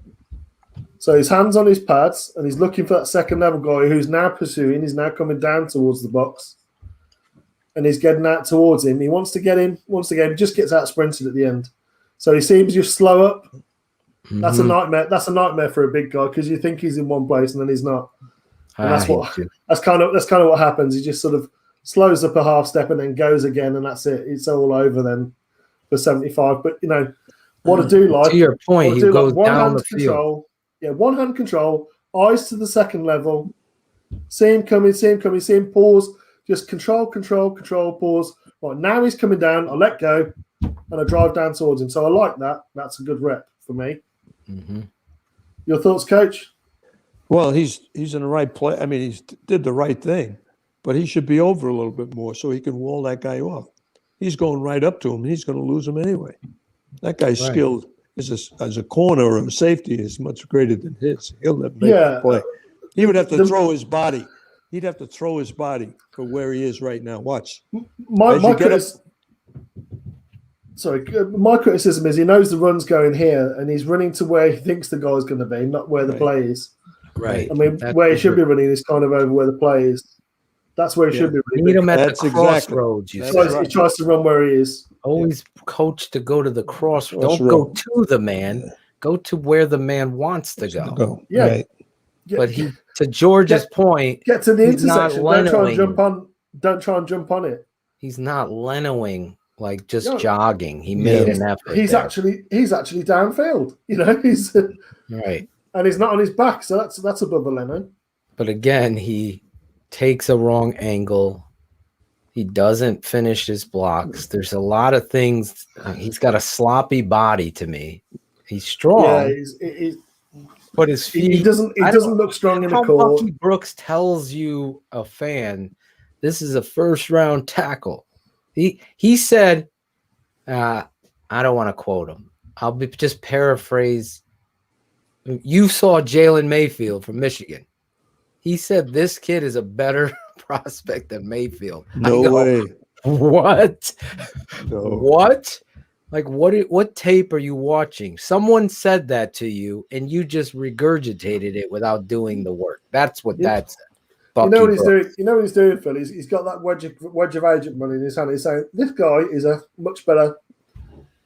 So his hands on his pads, and he's looking for that second level guy who's now pursuing. He's now coming down towards the box, and he's getting out towards him. He wants to get him. He just gets out sprinted at the end. So he seems just slow up. Mm-hmm. That's a nightmare. That's a nightmare for a big guy, because you think he's in one place and then he's not. And that's kind of what happens. He just sort of slows up a half step and then goes again, and that's it. It's all over then for 75. But what I do like, to your point, he goes down the field. Control. Yeah, one hand control, eyes to the second level. See him coming, see him pause. Just control, pause. Right, now he's coming down. I let go, and I drive down towards him. So I like that. That's a good rep for me. Mm-hmm. Your thoughts, Coach? Well, he's in the right place. I mean, he did the right thing, but he should be over a little bit more so he can wall that guy off. He's going right up to him, and he's going to lose him anyway. That guy's skill as a corner or a safety is much greater than his. He'll never make the play. He would have to throw his body. He'd have to throw his body for where he is right now. Watch. My criticism is he knows the run's going here, and he's running to where he thinks the guy's going to be, not where the play is. Right. I mean, where he should be running is kind of over where the play is. That's where he should be running. You need him at the crossroads. He tries to run where he is. Always coach to go to the crossroads. Don't go to the man. Go to where the man wants to go. Yeah. Right. But to George's point, get to the intersection. Don't try and jump on it. He's not Lenoing, like just jogging. He made an effort. He's actually downfield. He's right. And he's not on his back, so that's above the Leno. But again, he takes a wrong angle. He doesn't finish his blocks. There's a lot of things. He's got a sloppy body to me. He's strong. Yeah, but his feet. He doesn't look strong in the court. Bucky Brooks tells you, a fan, this is a first round tackle. He said, I don't want to quote him. I'll just paraphrase. You saw Jalen Mayfield from Michigan. He said this kid is a better prospect than Mayfield. No way. What? No. What? Like what tape are you watching? Someone said that to you and you just regurgitated it without doing the work. That's what that said. You know what he's doing? You know what he's doing, Phil? He's got that wedge of agent money in his hand. He's saying, this guy is a much better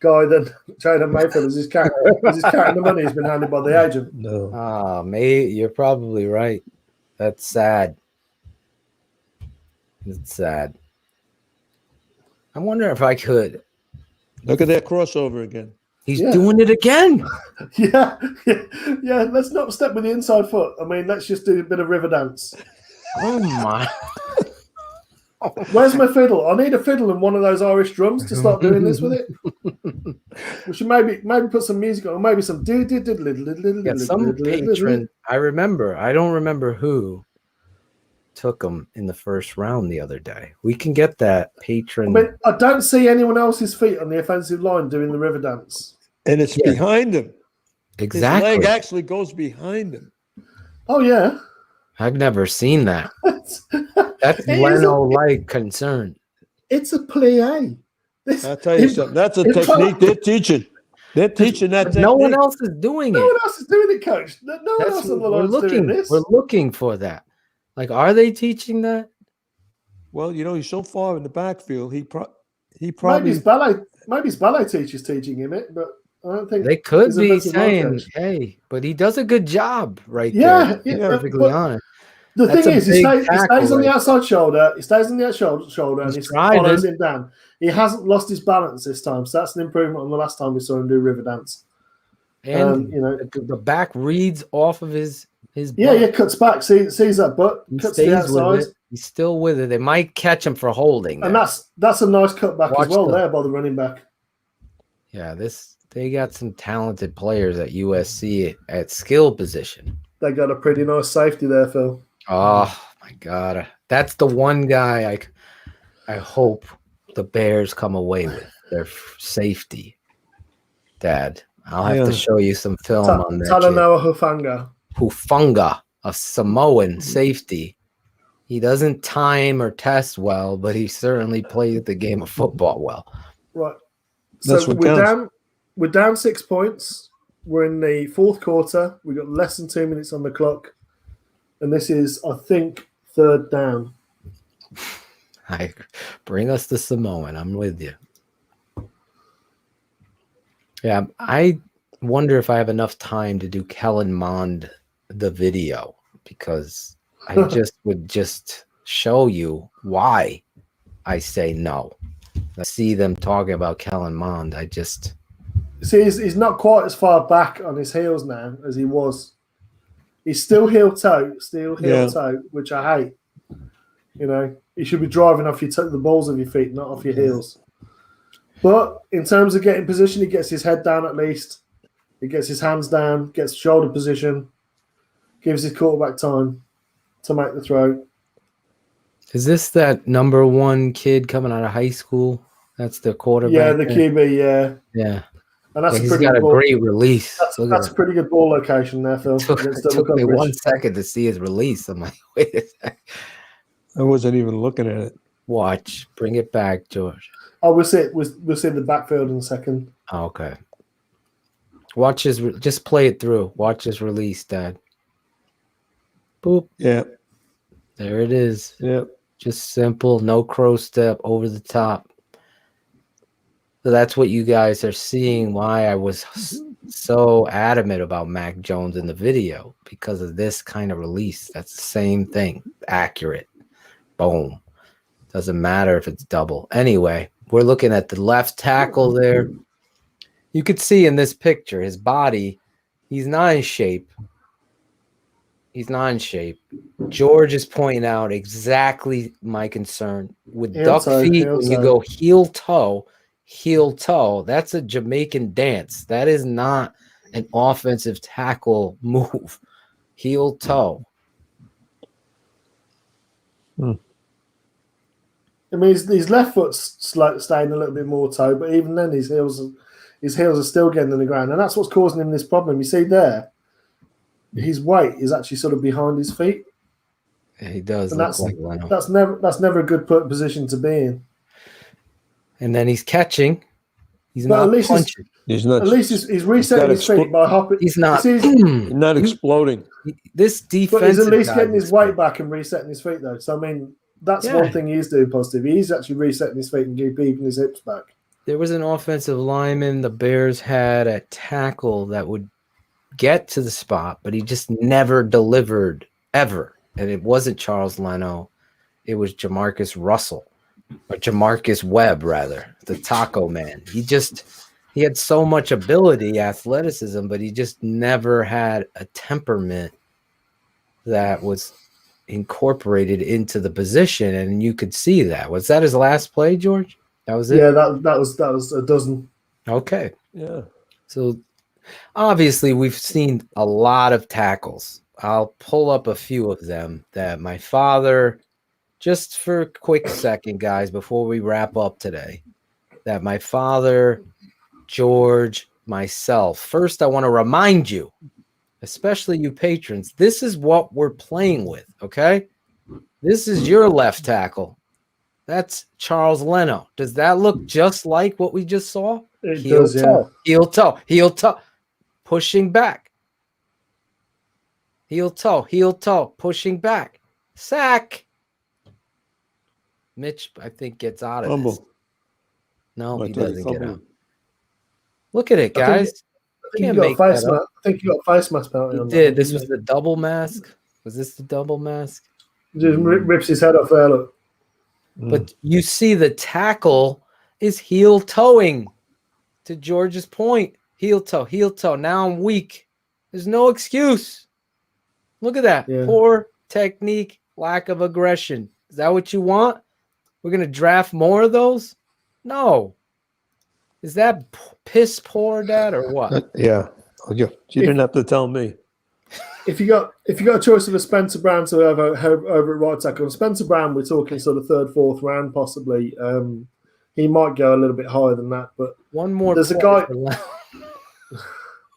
guy than Jalen Mayfield as he's counting the money he's been handed by the agent. No. You're probably right. That's sad. It's sad. I wonder if I could. Look at that crossover again. He's doing it again. Yeah. Let's not step with the inside foot. I mean, let's just do a bit of river dance. Oh my! Where's my fiddle? I need a fiddle and one of those Irish drums to start doing this with it. We should maybe put some music on, or maybe some some patron. I remember. I don't remember who took him in the first round the other day. We can get that patron. I mean, I don't see anyone else's feet on the offensive line doing the river dance, and it's behind him. Exactly. His leg actually goes behind him. Oh yeah. I've never seen that. That's Leno-like concern. It's a plie. I'll tell you something. That's a technique they're teaching. They're teaching that technique. No one else is doing it. No one else is doing it, Coach. No one else on the line is doing this. We're looking for that. Like, are they teaching that? Well, you know, he's so far in the backfield. He probably maybe his ballet teacher's teaching him it, but I don't think they could be saying, "Hey," but he does a good job right there. Yeah, perfectly honest. The thing is, he stays on the outside shoulder. He stays on the outside shoulder, and he follows him down. He hasn't lost his balance this time, so that's an improvement on the last time we saw him do river dance. And the back reads off of his butt. Yeah, cuts back, sees that butt, cuts to the outside. He's still with it. They might catch him for holding, and that's a nice cutback as well there by the running back. Yeah, they got some talented players at USC at skill position. They got a pretty nice safety there, Phil. Oh my God, that's the one guy I hope the Bears come away with their safety. Dad, I'll have to show you some film on that. Talanoa Hufanga, a Samoan safety. He doesn't time or test well, but he certainly plays the game of football well. Right. So we're down 6 points. We're in the fourth quarter. We've got less than 2 minutes on the clock. And this is, I think, third down. Bring us the Samoan. I'm with you. Yeah, I wonder if I have enough time to do Kellen Mond the video, because I would show you why I say no. I see them talking about Kellen Mond. See, he's not quite as far back on his heels now as he was. He's still heel toe, which I hate. You know, you should be driving off the balls of your feet, not off your heels. But in terms of getting position, he gets his head down at least. He gets his hands down, gets shoulder position, gives his quarterback time to make the throw. Is this that number one kid coming out of high school? That's the quarterback. Yeah, the QB. Yeah. And that's he's got a great release. That's a pretty good ball location there, Phil. It took me 1 second to see his release. I'm like, wait a second. I wasn't even looking at it. Watch. Bring it back, George. Oh, we'll see the backfield in a second. Oh, okay. Watch just play it through. Watch his release, Dad. Boop. Yeah. There it is. Yeah. Just simple, no crow step, over the top. So that's what you guys are seeing, why I was so adamant about Mac Jones in the video, because of this kind of release. That's the same thing. Accurate. Boom. Doesn't matter if it's double. Anyway, we're looking at the left tackle there. You could see in this picture his body, he's not in shape. George is pointing out exactly my concern. With duck feet, when you go heel toe, that's a Jamaican dance. That is not an offensive tackle move. Heel toe. I mean, his left foot's staying a little bit more toe, but even then, his heels are still getting in the ground, and that's what's causing him this problem. You see there, his weight is actually sort of behind his feet. Yeah, he does and look like Leno. That's never a good position to be in. And then he's catching. He's but not punching. He's not. At least he's resetting his feet by hopping. He's not. He's not exploding. This defense. But he's at least getting his weight back and resetting his feet, though. So I mean, that's one thing he's doing positive. He's actually resetting his feet and keeping his hips back. There was an offensive lineman the Bears had at tackle that would get to the spot, but he just never delivered ever. And it wasn't Charles Leno. It was Jamarcus Russell, or Jamarcus Webb, rather, the taco man. He had so much ability, athleticism, but he just never had a temperament that was incorporated into the position, and you could see that. Was that his last play, George? That was it? Yeah, that was a dozen. Okay. Yeah. So obviously we've seen a lot of tackles. I'll pull up a few of them that my father, just for a quick second, guys, before we wrap up today, that my father, George, myself, first I want to remind you, especially you patrons, this is what we're playing with, okay? This is your left tackle. That's Charles Leno. Does that look just like what we just saw? It does, yeah. Heel toe, pushing back. Heel toe, pushing back. Sack. Mitch, I think, gets out of this. No, he doesn't get out. Look at it, guys. I think you got face mask penalty on that. Did. This was the double mask. Was this the double mask? Just rips his head off there, look. But you see the tackle is heel toeing, to George's point. Heel toe. Now I'm weak. There's no excuse. Look at that. Yeah. Poor technique, lack of aggression. Is that what you want? We're going to draft more of those? No. Is that piss poor, Dad, or what? Yeah. You didn't have to tell me. If you got a choice of a Spencer Brown to over at right tackle, Spencer Brown, we're talking sort of third, fourth round possibly. He might go a little bit higher than that, but one more. There's a guy.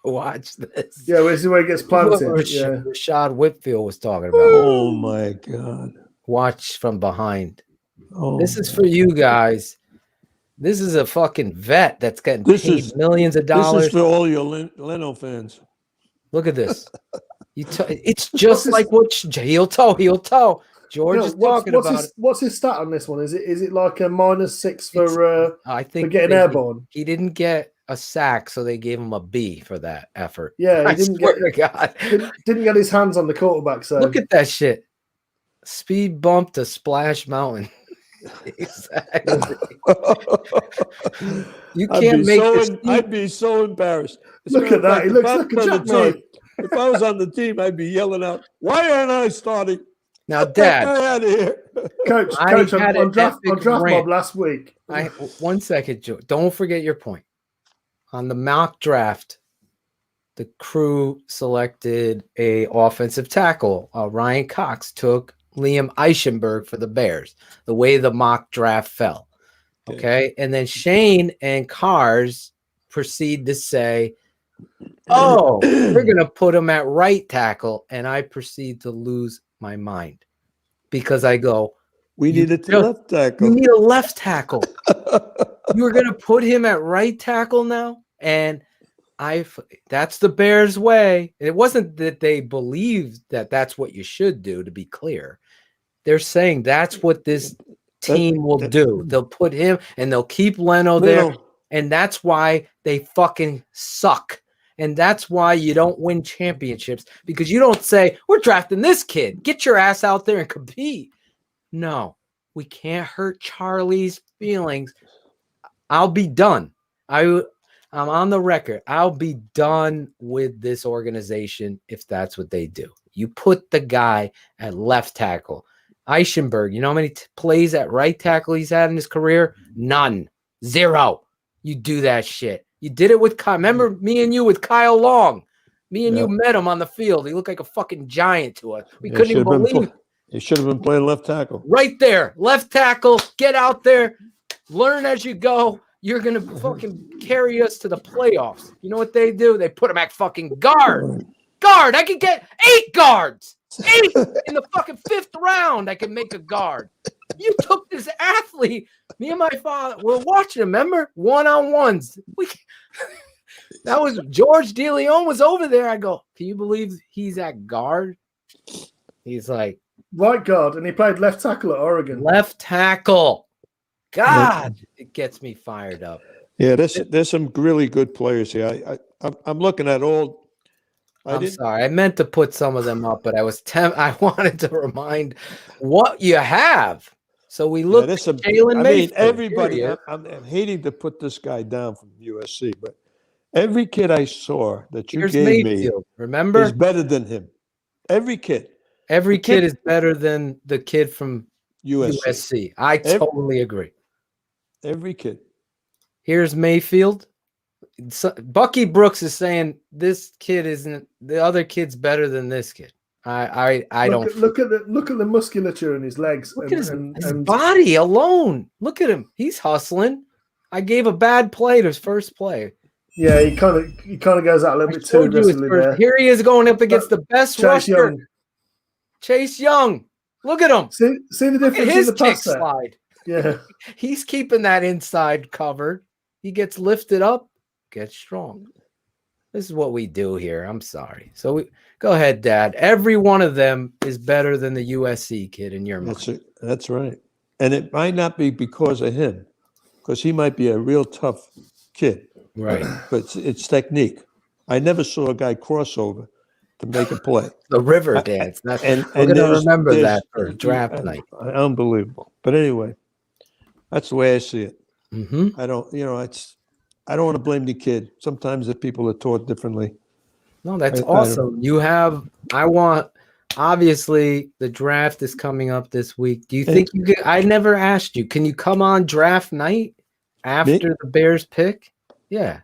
Watch this. Yeah, this is where he gets planted. Rashad Whitfield was talking about. Oh my God! Watch from behind. Oh, this is for you guys. This is a fucking vet that's getting paid millions of dollars. This is for all your Leno fans. Look at this. It's just like what heel toe. George is talking about. What's his stat on this one? Is it like a -6 for? I think for getting airborne. He didn't get a sack, so they gave him a B for that effort. Yeah, he didn't get his hands on the quarterback. So look at that shit. Speed bump to Splash Mountain. Exactly. You can't make this. I'd be so embarrassed. Look at that. He looks like a Jack Knight. If I was on the team, I'd be yelling out, "Why aren't I starting?" Now, Dad, out of here. Coach, on draft mob last week. 1 second, Joe. Don't forget your point. On the mock draft, the crew selected a offensive tackle. Ryan Cox took Liam Eichenberg for the Bears, the way the mock draft fell. Okay. And then Shane and Cars proceed to say, oh, we're going to put him at right tackle. And I proceed to lose my mind because I go, we need a left tackle. You need a left tackle. You were going to put him at right tackle now? And that's the Bears way. It wasn't that they believed that that's what you should do, to be clear. They're saying that's what this team will do. They'll put him and they'll keep Leno there. And that's why they fucking suck. And that's why you don't win championships, because you don't say, we're drafting this kid. Get your ass out there and compete. No, we can't hurt Charlie's feelings. I'll be done. I'm on the record. I'll be done with this organization if that's what they do. You put the guy at left tackle. Eichenberg, you know how many plays at right tackle he's had in his career? None. 0. You do that shit. You did it with Kyle. Remember me and you with Kyle Long? Me and you met him on the field. He looked like a fucking giant to us. We couldn't even believe it. He should have been playing left tackle. Right there, left tackle. Get out there, learn as you go. You're gonna fucking carry us to the playoffs. You know what they do? They put him at fucking guard. Guard. I could get 8 guards. 8 in the fucking 5th round. I can make a guard. You took this athlete. Me and my father were watching him. Remember, one-on-ones. That was George DeLeon was over there. I go, can you believe he's at guard? He's like right guard, and he played left tackle at Oregon. Left tackle. God, it gets me fired up. Yeah, there's some really good players here. I'm looking at all. I'm sorry, I meant to put some of them up, but I wanted to remind what you have. So we look at Jalen Mayfield. Everybody. I'm hating to put this guy down from USC, but every kid I saw that you gave Mayfield, me, remember, is better than him. Every kid. Every kid is better than the kid from USC. I totally agree. Every kid. Here's Mayfield. Bucky Brooks is saying this kid isn't. The other kid's better than this kid. I don't look at the musculature in his legs. Look at his body alone. Look at him. He's hustling. I gave a bad play to his first play. Yeah, he kind of goes out a little bit too aggressively there. Here he is going up against the best rusher. Chase Young. Look at him. See the difference his in the kick slide. Yeah. He's keeping that inside covered. He gets lifted up, gets strong. This is what we do here. I'm sorry. So go ahead, Dad. Every one of them is better than the USC kid in your mind. That's right. And it might not be because of him, because he might be a real tough kid. Right. But it's technique. I never saw a guy crossover to make a play. The river dance. We're going to remember that for draft night. Unbelievable. But anyway, that's the way I see it. Mm-hmm. I don't want to blame the kid. Sometimes the people are taught differently. No, that's awesome. Obviously the draft is coming up this week. Do you think you could? I never asked you. Can you come on draft night after the Bears pick? Yeah.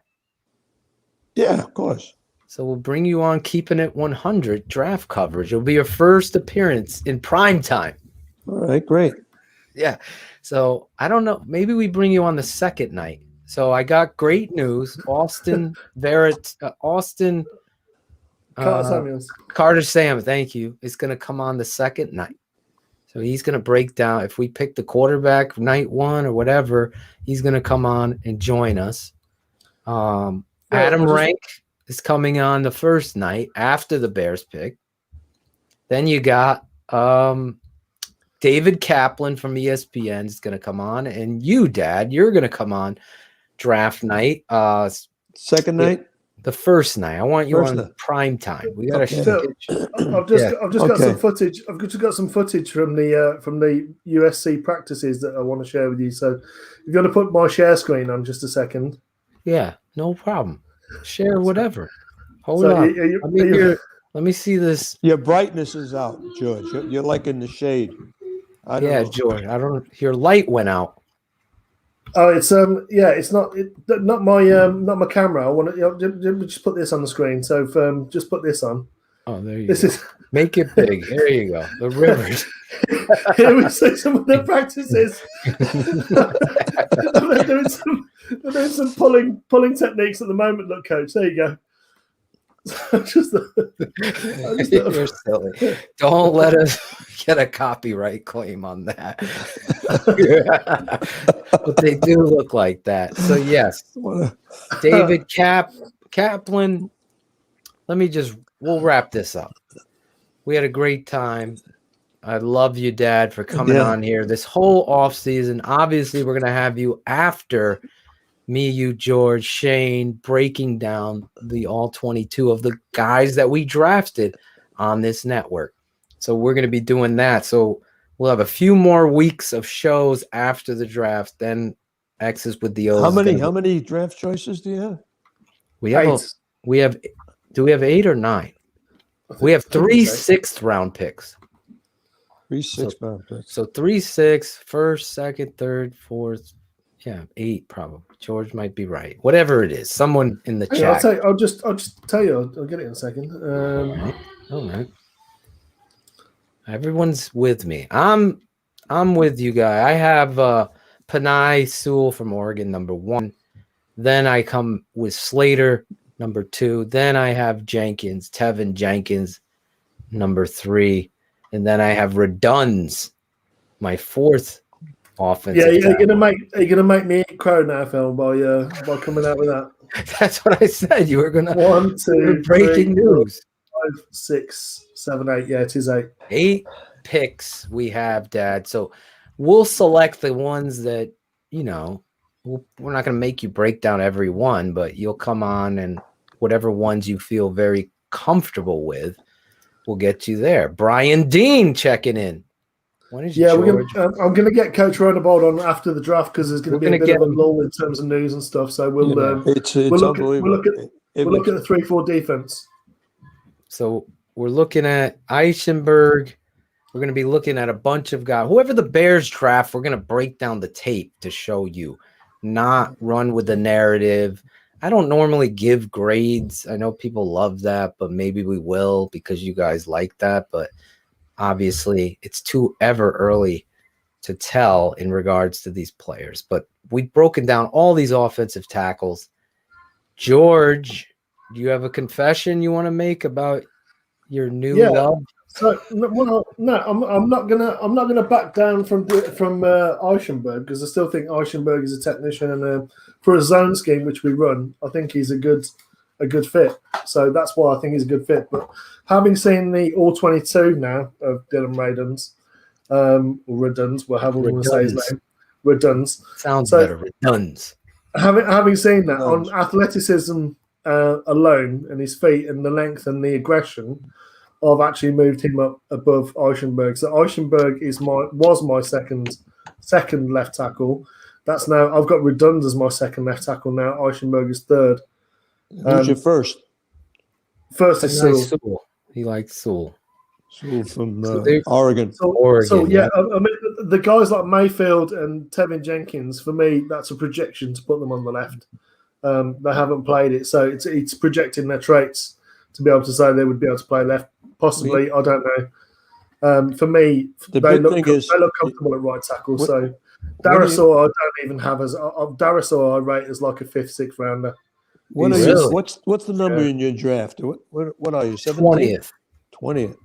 Yeah, of course. So we'll bring you on Keeping It 100 draft coverage. It'll be your first appearance in prime time. All right, great. Yeah. So I don't know. Maybe we bring you on the second night. So I got great news. Carter Samuels, thank you, is going to come on the second night. So he's going to break down. If we pick the quarterback night 1 or whatever, he's going to come on and join us. Adam Rank is coming on the first night after the Bears pick. Then you got David Kaplan from ESPN is going to come on, and you, Dad, you're going to come on draft night. Second night? The first night. I want you on prime time. We got to. I've just got some footage. I've just got some footage from the USC practices that I want to share with you. So, if you want to put my share screen on just a second. Yeah, no problem. Share whatever. Hold on. Let me see this. Your brightness is out, George. You're like in the shade. George. Your light went out. Oh, it's not not my camera. I want to just put this on the screen. So just put this on. Oh, there you go. Make it big. There you go. The rivers. Here we see some of the practices. They're doing some pulling techniques at the moment. Look, Coach. There you go. You're silly. Don't let us get a copyright claim on that. But they do look like that. So yes, David Kaplan. We'll wrap this up. We had a great time. I love you, Dad, for coming on here this whole off season. Obviously, we're gonna have you after me, you, George, Shane, breaking down the all 22 of the guys that we drafted on this network. So we're going to be doing that. So we'll have a few more weeks of shows after the draft. Then X's with the O's. How many draft choices do you have? Do we have 8 or 9? We have 3 6th-round picks. 3 6th-round picks. So 3 6, 1st, 2nd, 3rd, 4th. Yeah, 8 probably. George might be right. Whatever it is, someone in the chat. I'll just tell you. I'll get it in a second. All right. Everyone's with me. I'm with you guys. I have Panay Sewell from Oregon, number 1. Then I come with Slater, number 2. Then I have Tevin Jenkins, number 3. And then I have Reduns, my 4th offensive. Yeah, are you gonna make me eat crow now, Phil, by coming out with that? That's what I said. You were gonna 1, 2, breaking 3, news. 5, 6, 7, 8. Yeah, it is 8. 8 picks we have, Dad. So we'll select the ones that, you know, we're not going to make you break down every one, but you'll come on and whatever ones you feel very comfortable with, we'll get you there. Brian Dean checking in. When is George? I'm going to get Coach Ronebold on after the draft because there's going to be a bit of a lull in terms of news and stuff. So we'll look at the 3-4 defense. So we're looking at Eichenberg. We're going to be looking at a bunch of guys. Whoever the Bears draft, we're going to break down the tape to show you, not run with the narrative. I don't normally give grades. I know people love that, but maybe we will because you guys like that. But obviously, it's too ever early to tell in regards to these players. But we've broken down all these offensive tackles. George, do you have a confession you want to make about your new love? So, well, no, I'm not gonna back down from Eichenberg because I still think Eichenberg is a technician, and for a zone scheme which we run, I think he's a good fit. So that's why I think he's a good fit. But having seen the all-22 now of Dylan Reduns, or Reduns, however we want to say his name, Reduns sounds better. Reduns. Having seen that on athleticism alone and his feet and the length and the aggression, I've actually moved him up above Eichenberg. So Eichenberg was my second left tackle. That's now I've got Reduns as my second left tackle now. Eichenberg is third. Who's your first? First is Sewell. He likes Sewell. Sewell from Oregon. Oregon. So yeah, I mean the guys like Mayfield and Tevin Jenkins, for me, that's a projection to put them on the left. They haven't played it, so it's projecting their traits to be able to say they would be able to play left. Possibly, I don't know. For me, they look comfortable at right tackle. So Darasaur, I don't even have as Darasaur. I rate as like a 5th, 6th rounder. What's the number in your draft? What are you? 20th. 20th.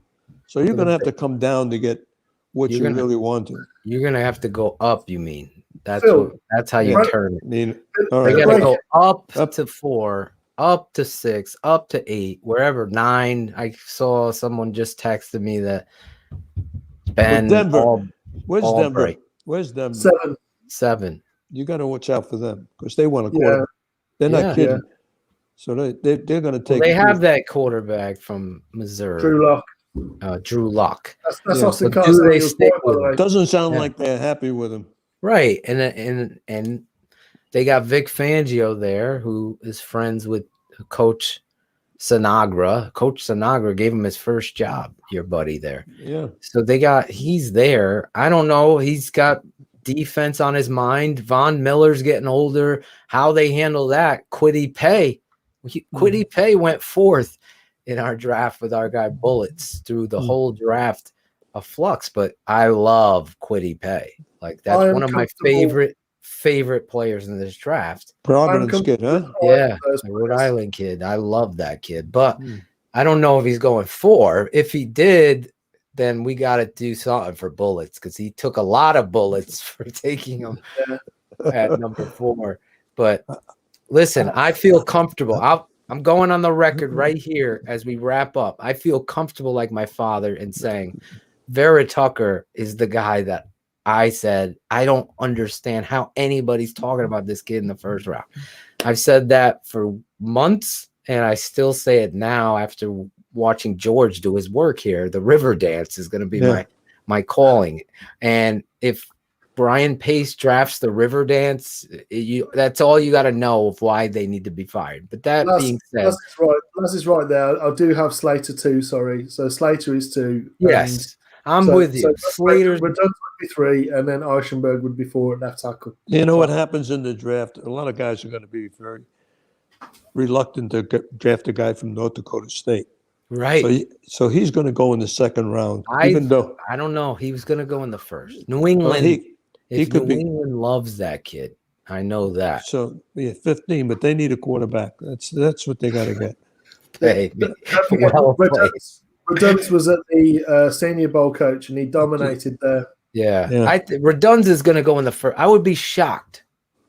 So you're going to have to come down to get what you really wanted. You're going to have to go up. You mean that's how you turn it. You got to go up to 4. Up to 6, up to 8, wherever 9. I saw someone just texted me that Ben. Denver. Where's Denver? Break. Where's Denver? 7. You got to watch out for them because they want a quarterback. They're not kidding. So they're going to take. They have that quarterback from Missouri, Drew Lock. That's Austin Carson. They stick with him? Doesn't sound like they're happy with him. Right, and they got Vic Fangio there, who is friends with Coach Sinagra. Coach Sinagra gave him his first job, your buddy there. Yeah. So he's there. I don't know. He's got defense on his mind. Von Miller's getting older. How they handle that. Kwity Paye. Kwity Paye went 4th in our draft with our guy Bullets through the whole draft of flux. But I love Kwity Paye. Like that's one of my favorite players in this draft. Providence kid, huh? Yeah, the Rhode Island kid. I love that kid. But I don't know if he's going 4. If he did, then we got to do something for Bullets because he took a lot of bullets for taking him at number 4. But listen, I feel comfortable. I'm going on the record right here as we wrap up. I feel comfortable like my father in saying Vera Tucker is the guy that I said, I don't understand how anybody's talking about this kid in the first round. I've said that for months, and I still say it now after watching George do his work here. The river dance is going to be my calling. And if Brian Pace drafts the river dance, that's all you got to know of why they need to be fired. But being said, Les is right there. I do have Slater 2, sorry. So Slater is 2. Yes. I'm with you. Slater's would be 3, and then Eichenberg would be 4 at left tackle. You know what happens in the draft? A lot of guys are going to be very reluctant to draft a guy from North Dakota State. Right. So he's going to go in the second round, even though I don't know. He was going to go in the first. New England. he could be. England loves that kid. I know that. So 15, but they need a quarterback. That's what they got to get. Hey, Redunz was at the Senior Bowl coach, and he dominated there. Yeah. Redunz is going to go in the first. I would be shocked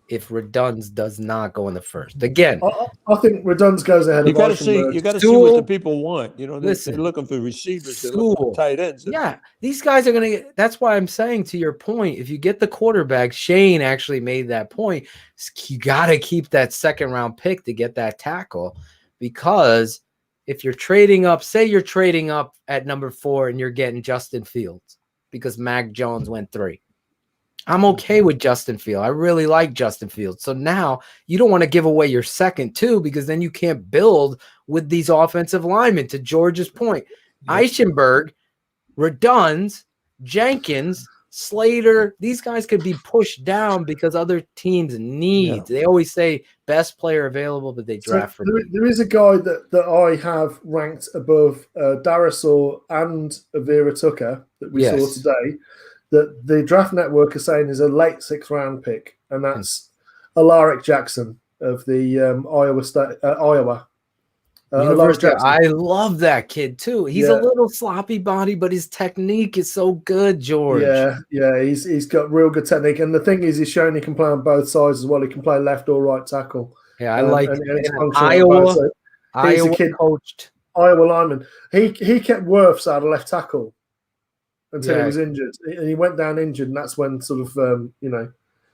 if Redunz does not go in the first. Again, I think Redunz goes ahead. You got to see what the people want. You know, they're looking for receivers, they're looking for tight ends. Yeah, these guys are going to. That's why I'm saying, to your point, if you get the quarterback, Shane actually made that point. You got to keep that second round pick to get that tackle, because if you're trading up, say you're trading up at number 4 and you're getting Justin Fields because Mac Jones went 3. I'm okay with Justin Fields. I really like Justin Fields. So now you don't want to give away your second too, because then you can't build with these offensive linemen. To George's point, Eichenberg, Redunz, Jenkins, Slater, these guys could be pushed down because other teams need. Yeah. They always say best player available, but they draft there is a guy that I have ranked above Darasaur and Avira Tucker that we saw today, that the Draft Network is saying is a late 6th round pick, and that's Alaric Jackson of the Iowa. I love that kid too. He's a little sloppy body, but his technique is so good, George. Yeah, he's got real good technique, and the thing is, he's shown he can play on both sides as well. He can play left or right tackle. Yeah, I like Iowa. He's a kid coached Iowa lineman. He kept Wirfs out of left tackle until he was injured, and he went down injured, and that's when sort of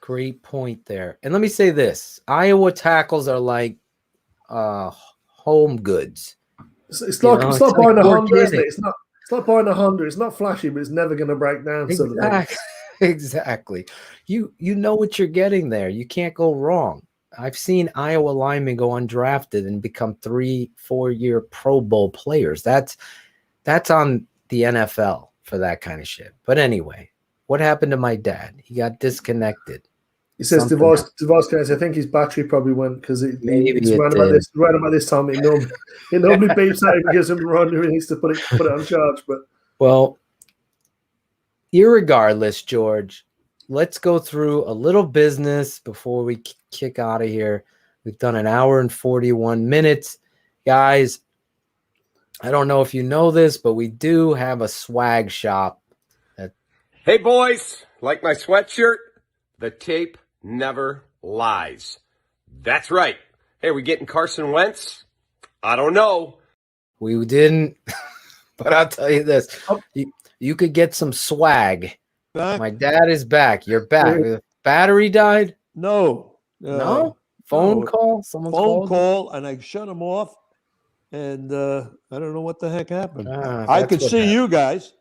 Great point there. And let me say this: Iowa tackles are like home goods. It's like buying a Honda, isn't it? It's like buying a Honda. It's not flashy, but it's never going to break down. Exactly. You know what you're getting there. You can't go wrong. I've seen Iowa linemen go undrafted and become 3-4 year Pro Bowl players. That's on the NFL for that kind of shit. But anyway, what happened to my dad? He got disconnected. He says device case. I think his battery probably went because it's right about this time. It normally beeps out and gives him a reminder he needs to put it on charge. But irregardless, George, let's go through a little business before we kick out of here. We've done an hour and 41 minutes, guys. I don't know if you know this, but we do have a swag shop. Hey boys, like my sweatshirt? The tape never lies. That's right. Hey, are we getting Carson Wentz? I don't know. We didn't, but I'll tell you this. You could get some swag. My dad is back. You're back. The battery died? No. No? Phone call? Someone call, and I shut him off, and I don't know what the heck happened. I could see you guys.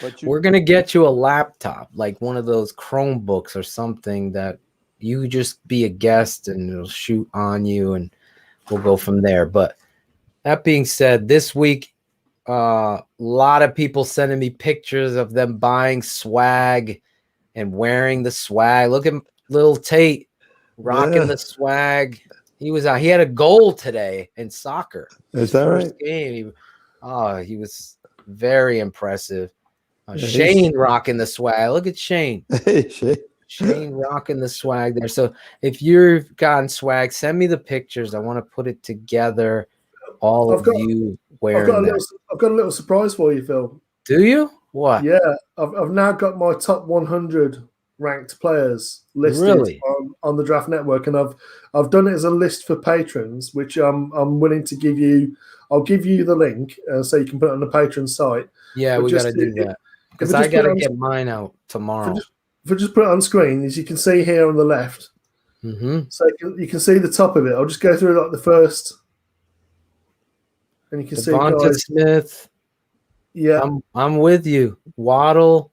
But we're going to get you a laptop, like one of those Chromebooks or something that you just be a guest and it'll shoot on you, and we'll go from there. But that being said, this week, a lot of people sending me pictures of them buying swag and wearing the swag. Look at little Tate rocking the swag. He had a goal today in soccer. Is that right? Game. He was very impressive. Shane rocking the swag. Look at Shane. Hey, Shane. Shane rocking the swag there. So if you've gotten swag, send me the pictures. I want to put it together. You wearing that. I've got a little surprise for you, Phil. Do you? What? Yeah, I've now got my top 100 ranked players listed on the Draft Network, and I've done it as a list for patrons, which I'm willing to give you. I'll give you the link so you can put it on the patron site. Yeah, we got to do that. Because I got to get mine out tomorrow. If I just put it on screen, as you can see here on the left, so you can see the top of it. I'll just go through like the first, and you can see guys. Smith. Yeah, I'm with you. Waddle,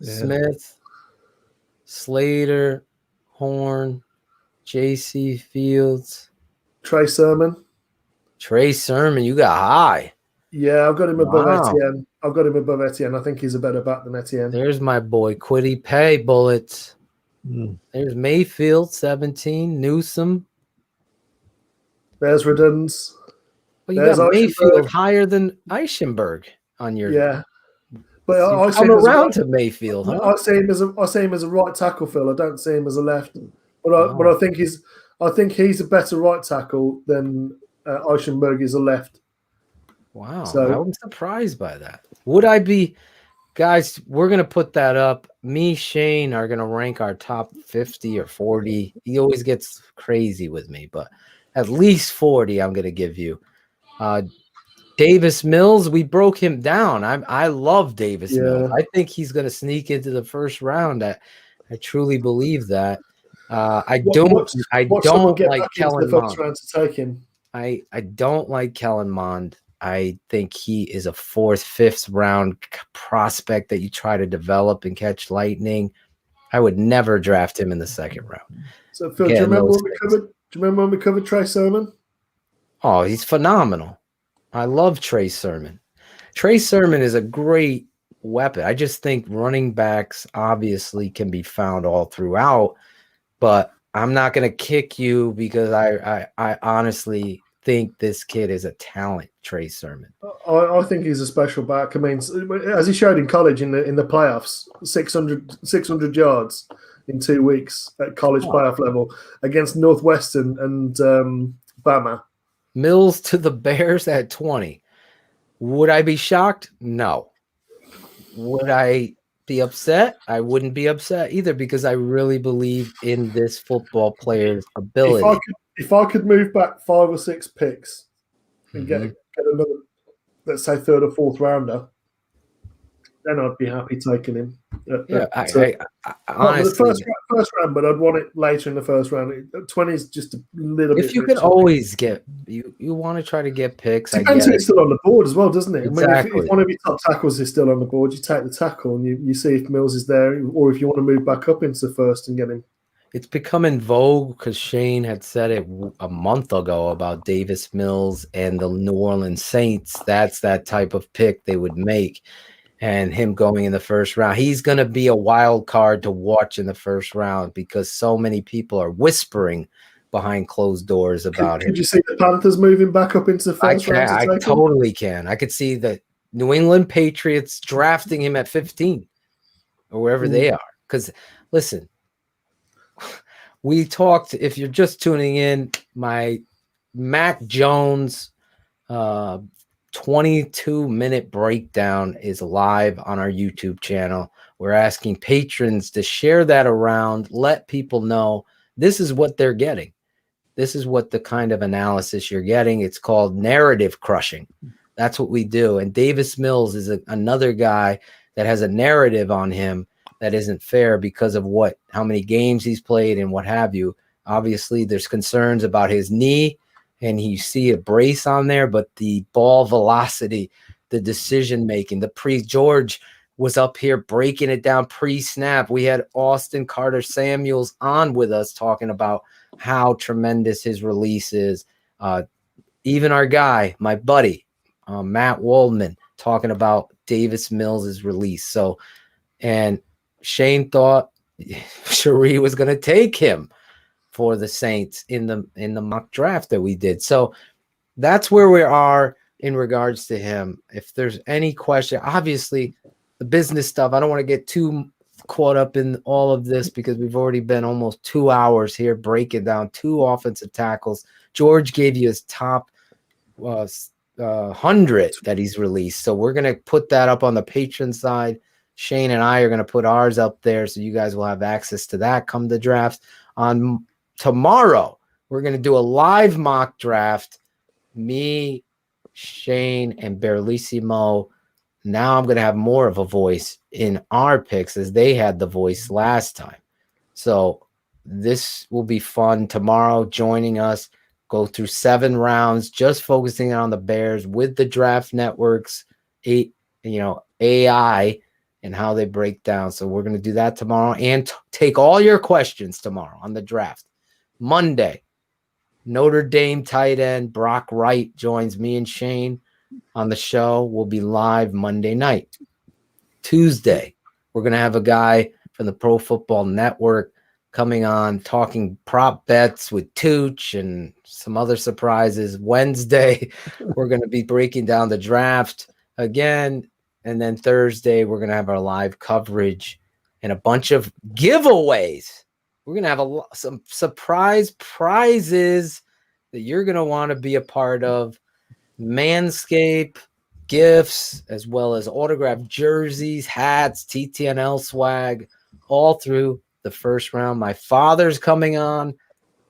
Smith, Slater, Horn, J.C. Fields, Trey Sermon. You got high. Yeah, I've got him above Etienne. I think he's a better back than Etienne. There's my boy, Quiddy Pay Bullets. There's Mayfield, 17. Newsom. There's Redunz. Well, you There's got Mayfield Eichenberg. higher than Eichenberg on your. Yeah, but You've I see come him as around to Mayfield, huh? I see him as a right tackle, Phil. I don't see him as a left. But Oh. I think he's a better right tackle than Eichenberg is a left. Wow, So I'm surprised by that. Would I be, guys? We're gonna put that up. Me, Shane are gonna rank our top 50 or 40. He always gets crazy with me, but at least 40. I'm gonna give you. Davis Mills, we broke him down. I love Davis Mills. I think he's gonna sneak into the first round. I truly believe that. I don't like Kellen Mond. Round to take him. I don't like Kellen Mond. I think he is a 4th, 5th round prospect that you try to develop and catch lightning. I would never draft him in the 2nd round. So Phil, do you remember when we covered Trey Sermon? Oh, he's phenomenal. I love Trey Sermon. Trey Sermon is a great weapon. I just think running backs obviously can be found all throughout, but I'm not going to kick you because I honestly think this kid is a talent, Trey Sermon. I think he's a special back. I mean, as he showed in college in the playoffs, 600 yards in 2 weeks at college playoff level against Northwestern and Bama. Mills to the Bears at 20. Would I be shocked? No. Would I be upset? I wouldn't be upset either because I really believe in this football player's ability. If I could move back 5 or 6 picks and get another, let's say 3rd or 4th rounder, then I'd be happy taking him. I honestly, the first round, but I'd want it later in the first round. 20 is just a little bit. If you can always get, you want to try to get picks. Depends who's still on the board as well, doesn't it? Exactly. I mean, if one of your top tackles is still on the board, you take the tackle and you see if Mills is there, or if you want to move back up into the first and get him. It's become in vogue because Shane had said it a month ago about Davis Mills and the New Orleans Saints. That's that type of pick they would make. And him going in the first round, he's going to be a wild card to watch in the first round because so many people are whispering behind closed doors about him. Could you see the Panthers moving back up into the first round? I totally can. I could see the New England Patriots drafting him at 15 or wherever they are. Because, listen, we talked, if you're just tuning in, my Mac Jones 22-minute breakdown is live on our YouTube channel. We're asking patrons to share that around, let people know this is what they're getting. This is what the kind of analysis you're getting. It's called narrative crushing. That's what we do. And Davis Mills is another guy that has a narrative on him that isn't fair because of how many games he's played and what have you. Obviously, there's concerns about his knee, and you see a brace on there, but the ball velocity, the decision-making, George was up here breaking it down pre-snap. We had Austin Carter Samuels on with us talking about how tremendous his release is. Even our guy, my buddy, Matt Waldman, talking about Davis Mills' release. So, and Shane thought Cherie was going to take him for the Saints in the mock draft that we did. So that's where we are in regards to him. If there's any question, obviously the business stuff, I don't want to get too caught up in all of this because we've already been almost 2 hours here breaking down 2 offensive tackles. George gave you his top 100 that he's released. So we're going to put that up on the Patreon side. Shane and I are going to put ours up there so you guys will have access to that come the draft. On tomorrow, we're going to do a live mock draft. Me, Shane, and Berlissimo. Now I'm going to have more of a voice in our picks as they had the voice last time. So this will be fun. Tomorrow, joining us, go through 7 rounds, just focusing on the Bears with the draft networks, AI, and how they break down. So we're going to do that tomorrow and take all your questions tomorrow on the draft. Monday, Notre Dame tight end Brock Wright joins me and Shane on the show. We'll be live Monday night. Tuesday, we're going to have a guy from the Pro Football Network coming on, talking prop bets with Tooch and some other surprises. Wednesday, we're going to be breaking down the draft again. And then Thursday, we're going to have our live coverage and a bunch of giveaways. We're going to have some surprise prizes that you're going to want to be a part of. Manscaped, gifts, as well as autographed jerseys, hats, TTNL swag, all through the first round. My father's coming on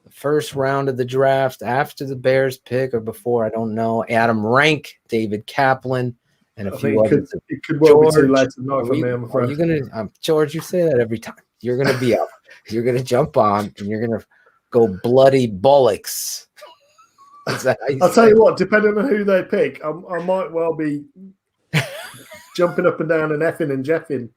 the first round of the draft after the Bears pick or before, I don't know. Adam Rank, David Kaplan, and a few others. It could well be too late tonight for me, I'm afraid. Are you gonna, George, you say that every time. You're going to be up. You're going to jump on, and you're going to go bloody bullocks. I'll tell you what, depending on who they pick, I might well be jumping up and down and effing and jeffing.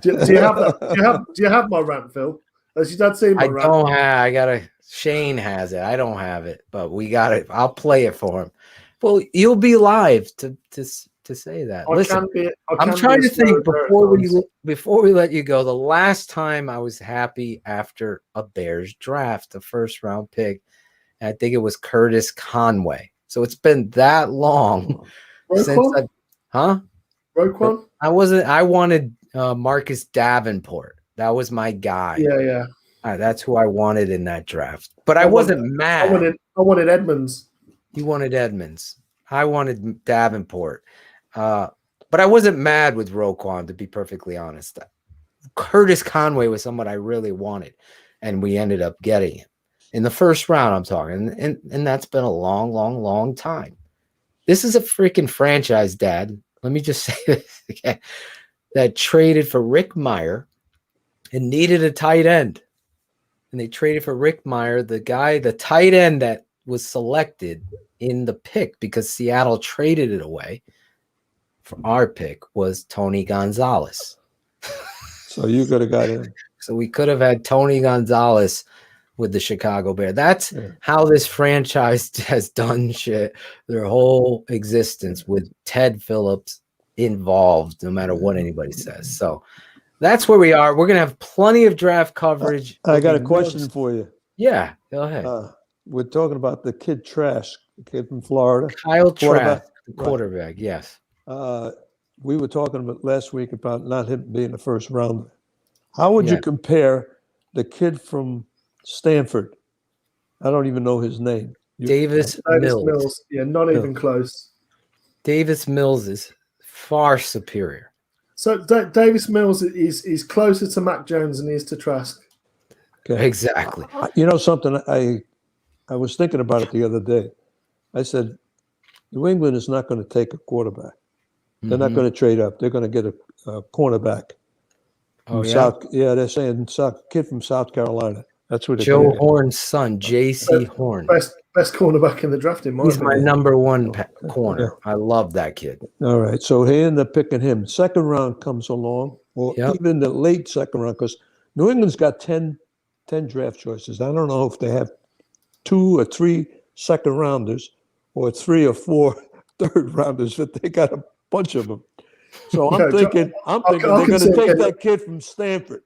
Do you have that? Do you have my rant, Phil? Has your dad seen my rant? I don't have. Shane has it. I don't have it, but we got it. I'll play it for him. Well, you'll be live to say that. Listen, I'm trying to think before we let you go. The last time I was happy after a Bears draft, the first round pick, I think it was Curtis Conway. So it's been that long since Roquan? I wanted Marcus Davenport. That was my guy. Yeah. That's who I wanted in that draft. But I wasn't mad. I wanted Edmonds. You wanted Edmonds. I wanted Davenport. But I wasn't mad with Roquan, to be perfectly honest. Curtis Conway was someone I really wanted, and we ended up getting him. In the first round, I'm talking, and that's been a long, long, long time. This is a freaking franchise, Dad. Let me just say this again. That traded for Rick Meyer and needed a tight end. And they traded for Rick Meyer, the tight end that was selected in the pick because Seattle traded it away for our pick was Tony Gonzalez. So you could have got him. So we could have had Tony Gonzalez with the Chicago Bears. That's how this franchise has done shit their whole existence, with Ted Phillips involved, no matter what anybody says. So that's where we are. We're going to have plenty of draft coverage. I got a question for you. Yeah, go ahead. We're talking about the kid Trask, the kid from Florida. Kyle Trask, the quarterback, yes. We were talking about last week about not him being the first rounder. How would you compare the kid from Stanford? I don't even know his name. Davis Mills. Yeah, not even close. Davis Mills is far superior. So Davis Mills is closer to Mac Jones than he is to Trask. Okay. Exactly. You know something? I was thinking about it the other day. I said, New England is not going to take a quarterback. They're not going to trade up. They're going to get a cornerback. Oh, yeah? They're saying kid from South Carolina. That's what Joe Horn's son, J.C. Horn. Best cornerback in the draft, in my opinion. He's my number one corner. I love that kid. All right. So he ended up picking him. Second round comes along, or even the late second round, because New England's got 10 draft choices. I don't know if they have 2 or 3 second rounders or 3 or 4 third rounders, but they got a bunch of them. So I'm thinking they're going to take that kid from Stanford.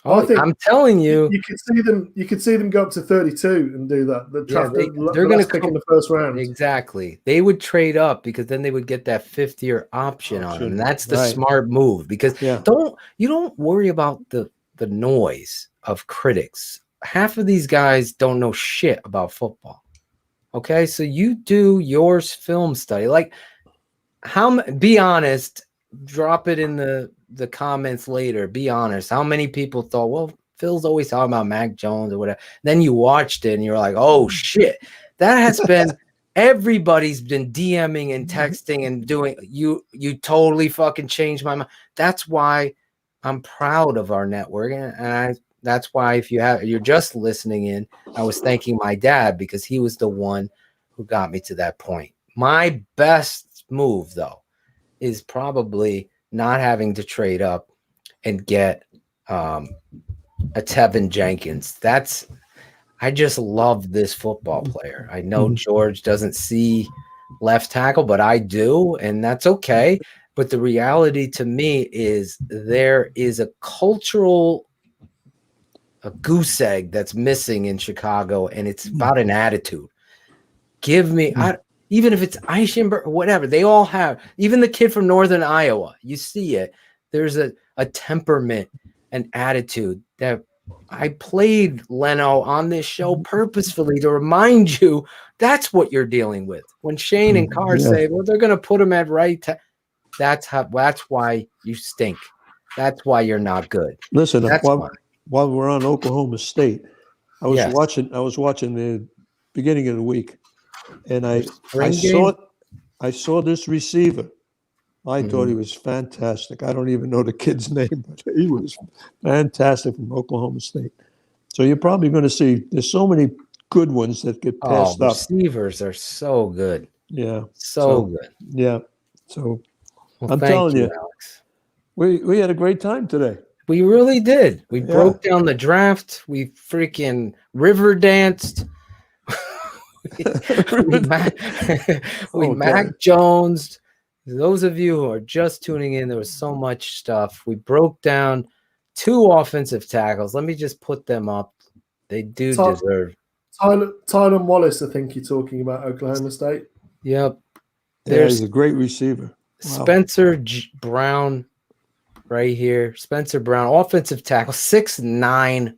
I'm telling you, you could see them go up to 32 and do that. They're going to pick in the first round. Exactly. They would trade up because then they would get that 5th-year option on him. And that's the smart move, because you don't worry about the noise of critics. Half of these guys don't know shit about football. Okay, so you do your film study. Like, be honest. Drop it in the comments later. Be honest. How many people thought, well, Phil's always talking about Mac Jones or whatever. Then you watched it and you're like, oh shit. That has been everybody's been DMing and texting and doing. You totally fucking changed my mind. That's why I'm proud of our network, and that's why if you're just listening in, I was thanking my dad because he was the one who got me to that point. My best move though is probably not having to trade up and get a Tevin Jenkins. I just love this football player. I know George doesn't see left tackle, but I do, and that's okay. But the reality to me is there is a cultural a goose egg that's missing in Chicago, and it's about an attitude. Give me, even if it's Eichenberg or whatever, they all have, even the kid from Northern Iowa, you see it. There's a temperament and attitude that I played Leno on this show purposefully to remind you that's what you're dealing with. When Shane and Carr say, well, they're going to put him at right. That's why you stink. That's why you're not good. Listen, while we're on Oklahoma State, I was watching the beginning of the week, and I saw this receiver. I thought he was fantastic. I don't even know the kid's name, but he was fantastic from Oklahoma State. So you're probably going to see there's so many good ones that get passed up. Receivers are so good. Yeah. So good. Yeah. So I'm telling you, Alex. We had a great time today. We really did. We broke down the draft. We freaking river danced. we Mac Jones. Those of you who are just tuning in, there was so much stuff. We broke down 2 offensive tackles. Let me just put them up. They do deserve. Tylen Wallace, I think you're talking about, Oklahoma State. Yep. He's a great receiver. Wow. Spencer Brown right here. Spencer Brown, offensive tackle, 6'9".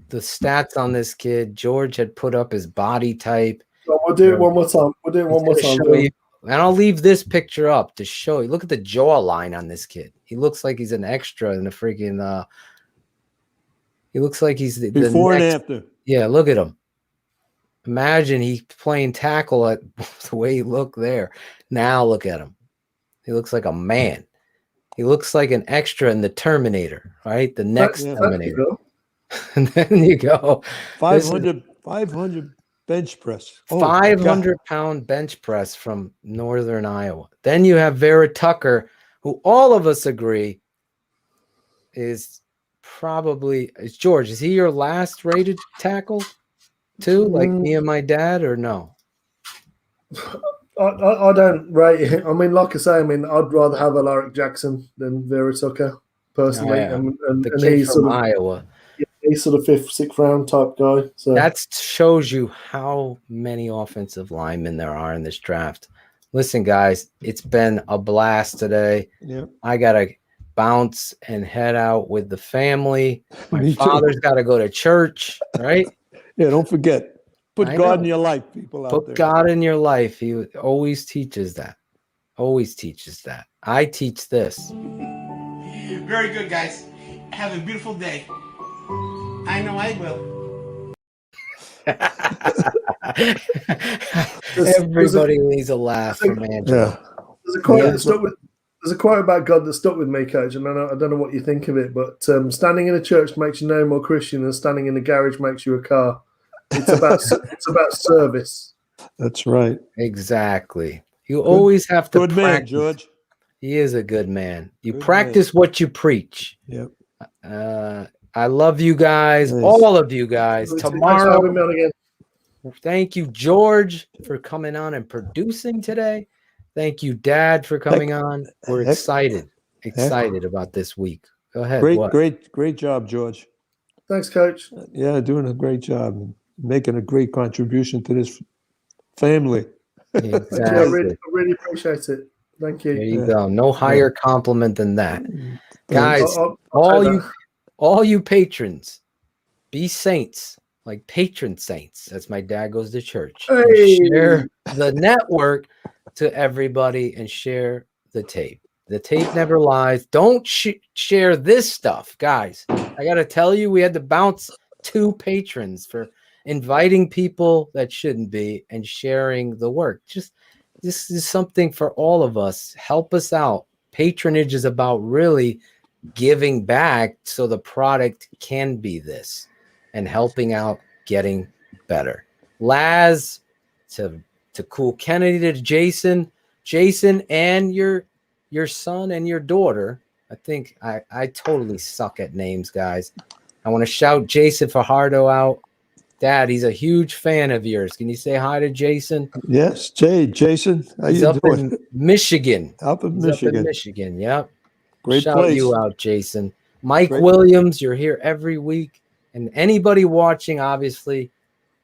The stats on this kid, George had put up his body type. We'll do it one more time. And I'll leave this picture up to show you. Look at the jawline on this kid. He looks like he's an extra in the freaking he looks like he's the before and after. Yeah, look at him. Imagine he's playing tackle at the way he looked there. Now look at him. He looks like a man. He looks like an extra in the Terminator, right? The next Terminator. And then you go. 500 bench press. 500-pound bench press from Northern Iowa. Then you have Vera Tucker, who all of us agree is probably – George, is he your last rated tackle too, like me and my dad, or no? I don't rate him. I mean, like I say, I'd rather have Alaric Jackson than Vera Tucker, personally. And the kid from Iowa. He's sort of 5th, 6th round type guy. So that shows you how many offensive linemen there are in this draft. Listen, guys, it's been a blast today. Yeah. I got to bounce and head out with the family. My father's got to go to church, right? Yeah, don't forget. Put God in your life, people out there. Put God in your life. He always teaches that. Always teaches that. I teach this. Very good, guys. Have a beautiful day. I know I will. Everybody needs a laugh from Angela. Yeah. There's a quote about God that stuck with me, Coach, and I don't know what you think of it, but standing in a church makes you no more Christian than standing in a garage makes you a car. It's about service. That's right. Exactly. You always have to practice. Good man, George. He is a good man. You practice what you preach. Yep. I love you guys, all of you guys. Tomorrow, thank you, George, for coming on and producing today. Thank you, Dad, for coming on. We're excited about this week. Go ahead. Great job, George. Thanks, Coach. Yeah, doing a great job and making a great contribution to this family. Exactly. I really appreciate it. Thank you. There you go. No higher compliment than that. Guys, all you patrons, be saints, like patron saints. That's my dad goes to church. Hey. Share the network to everybody and share the tape. The tape never lies. Don't share this stuff, guys. I got to tell you, we had to bounce 2 patrons for inviting people that shouldn't be and sharing the work. Just this is something for all of us. Help us out. Patronage is about really giving back so the product can be this and helping out getting better. Laz to Cool Kennedy, to Jason and your son and your daughter. I think I totally suck at names, guys. I want to shout Jason Fajardo out. Dad, he's a huge fan of yours. Can you say hi to Jason? Yes, Jason. He's up in Michigan. Up in Michigan, yep. Great Shout place. you out, Jason. Mike Williams, you're here every week. And anybody watching, obviously,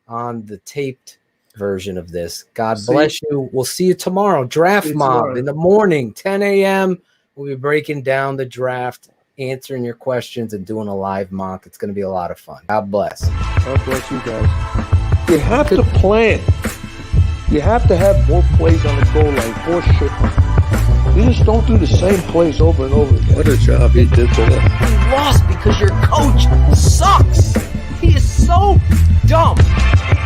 on the taped version of this, God bless you. We'll see you tomorrow. Draft Mob in the morning, 10 a.m. We'll be breaking down the draft, answering your questions, and doing a live mock. It's going to be a lot of fun. God bless. God bless you guys. You have to plan. You have to have more plays on the goal line for sure. You just don't do the same plays over and over again. What a job he did today. You lost because your coach sucks. He is so dumb. It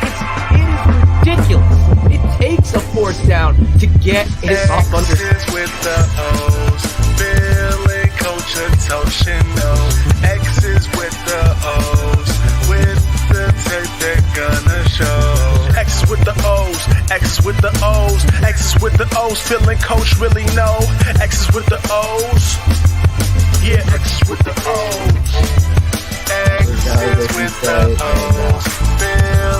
is ridiculous. It takes a fourth down to get it up under. X's with the O's. Bill and Coach Ottochian. X's with the O's. With the tape they're gonna show. X's with the O's. X's with the O's. X's with the O's. Phil and Coach really know. X's with the O's. Yeah, X's with the O's. X's with the O's.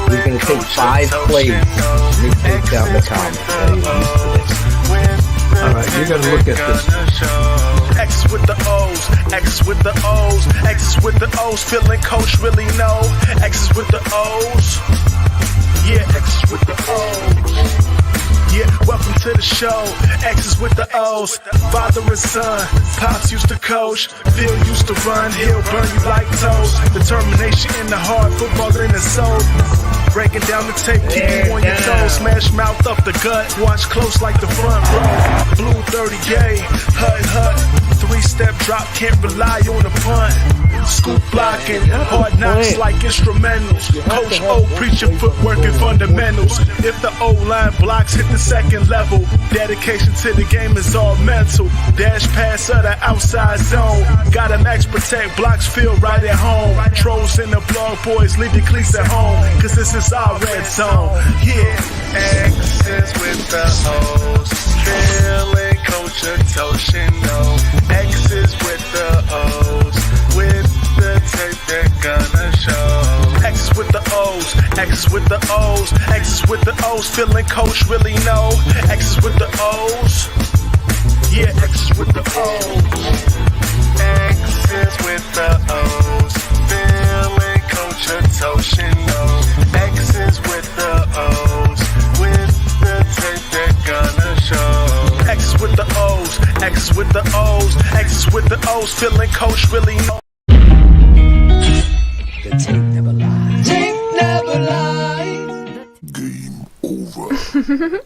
We're going to take 5 plays. Let me take down the comments. All right, you got to look at this. X's with the O's. X's with the O's. X's with the O's. Phil and Coach really know. X's with the O's. Yeah, X's with the O's. Yeah, welcome to the show. X's with the O's. Father and son. Pops used to coach. Phil used to run. He'll burn you like toast. Determination in the heart. Football in the soul. Breaking down the tape, keep you on your toes. Smash mouth up the gut. Watch close like the front row. Blue 30 hut. 3-step drop, can't rely on the punt. Scoop blocking, hard knocks like instrumentals. Coach O preaching footwork and fundamentals. If the O-line blocks hit the second level, dedication to the game is all mental. Dash pass of the outside zone. Gotta max protect, blocks feel right at home. Trolls in the blog, boys leave your cleats at home, cause this is our red zone. Yeah, X's with the O's. Phil and Coach Ottochian. X's with the O's. With the tape they're gonna show. X's with the O's. X's with the O's. X's with the O's. Phil and Coach really know. X's with the O's. Yeah, X's with the O's. X's with the O's. Phil and Coach Ottochian. X's with the O's. With the tape they're gonna show. X's with the O's. X's with the O's. X's with the O's. Phil and Coach really know. The tape never lies. Tape never lies. Game over.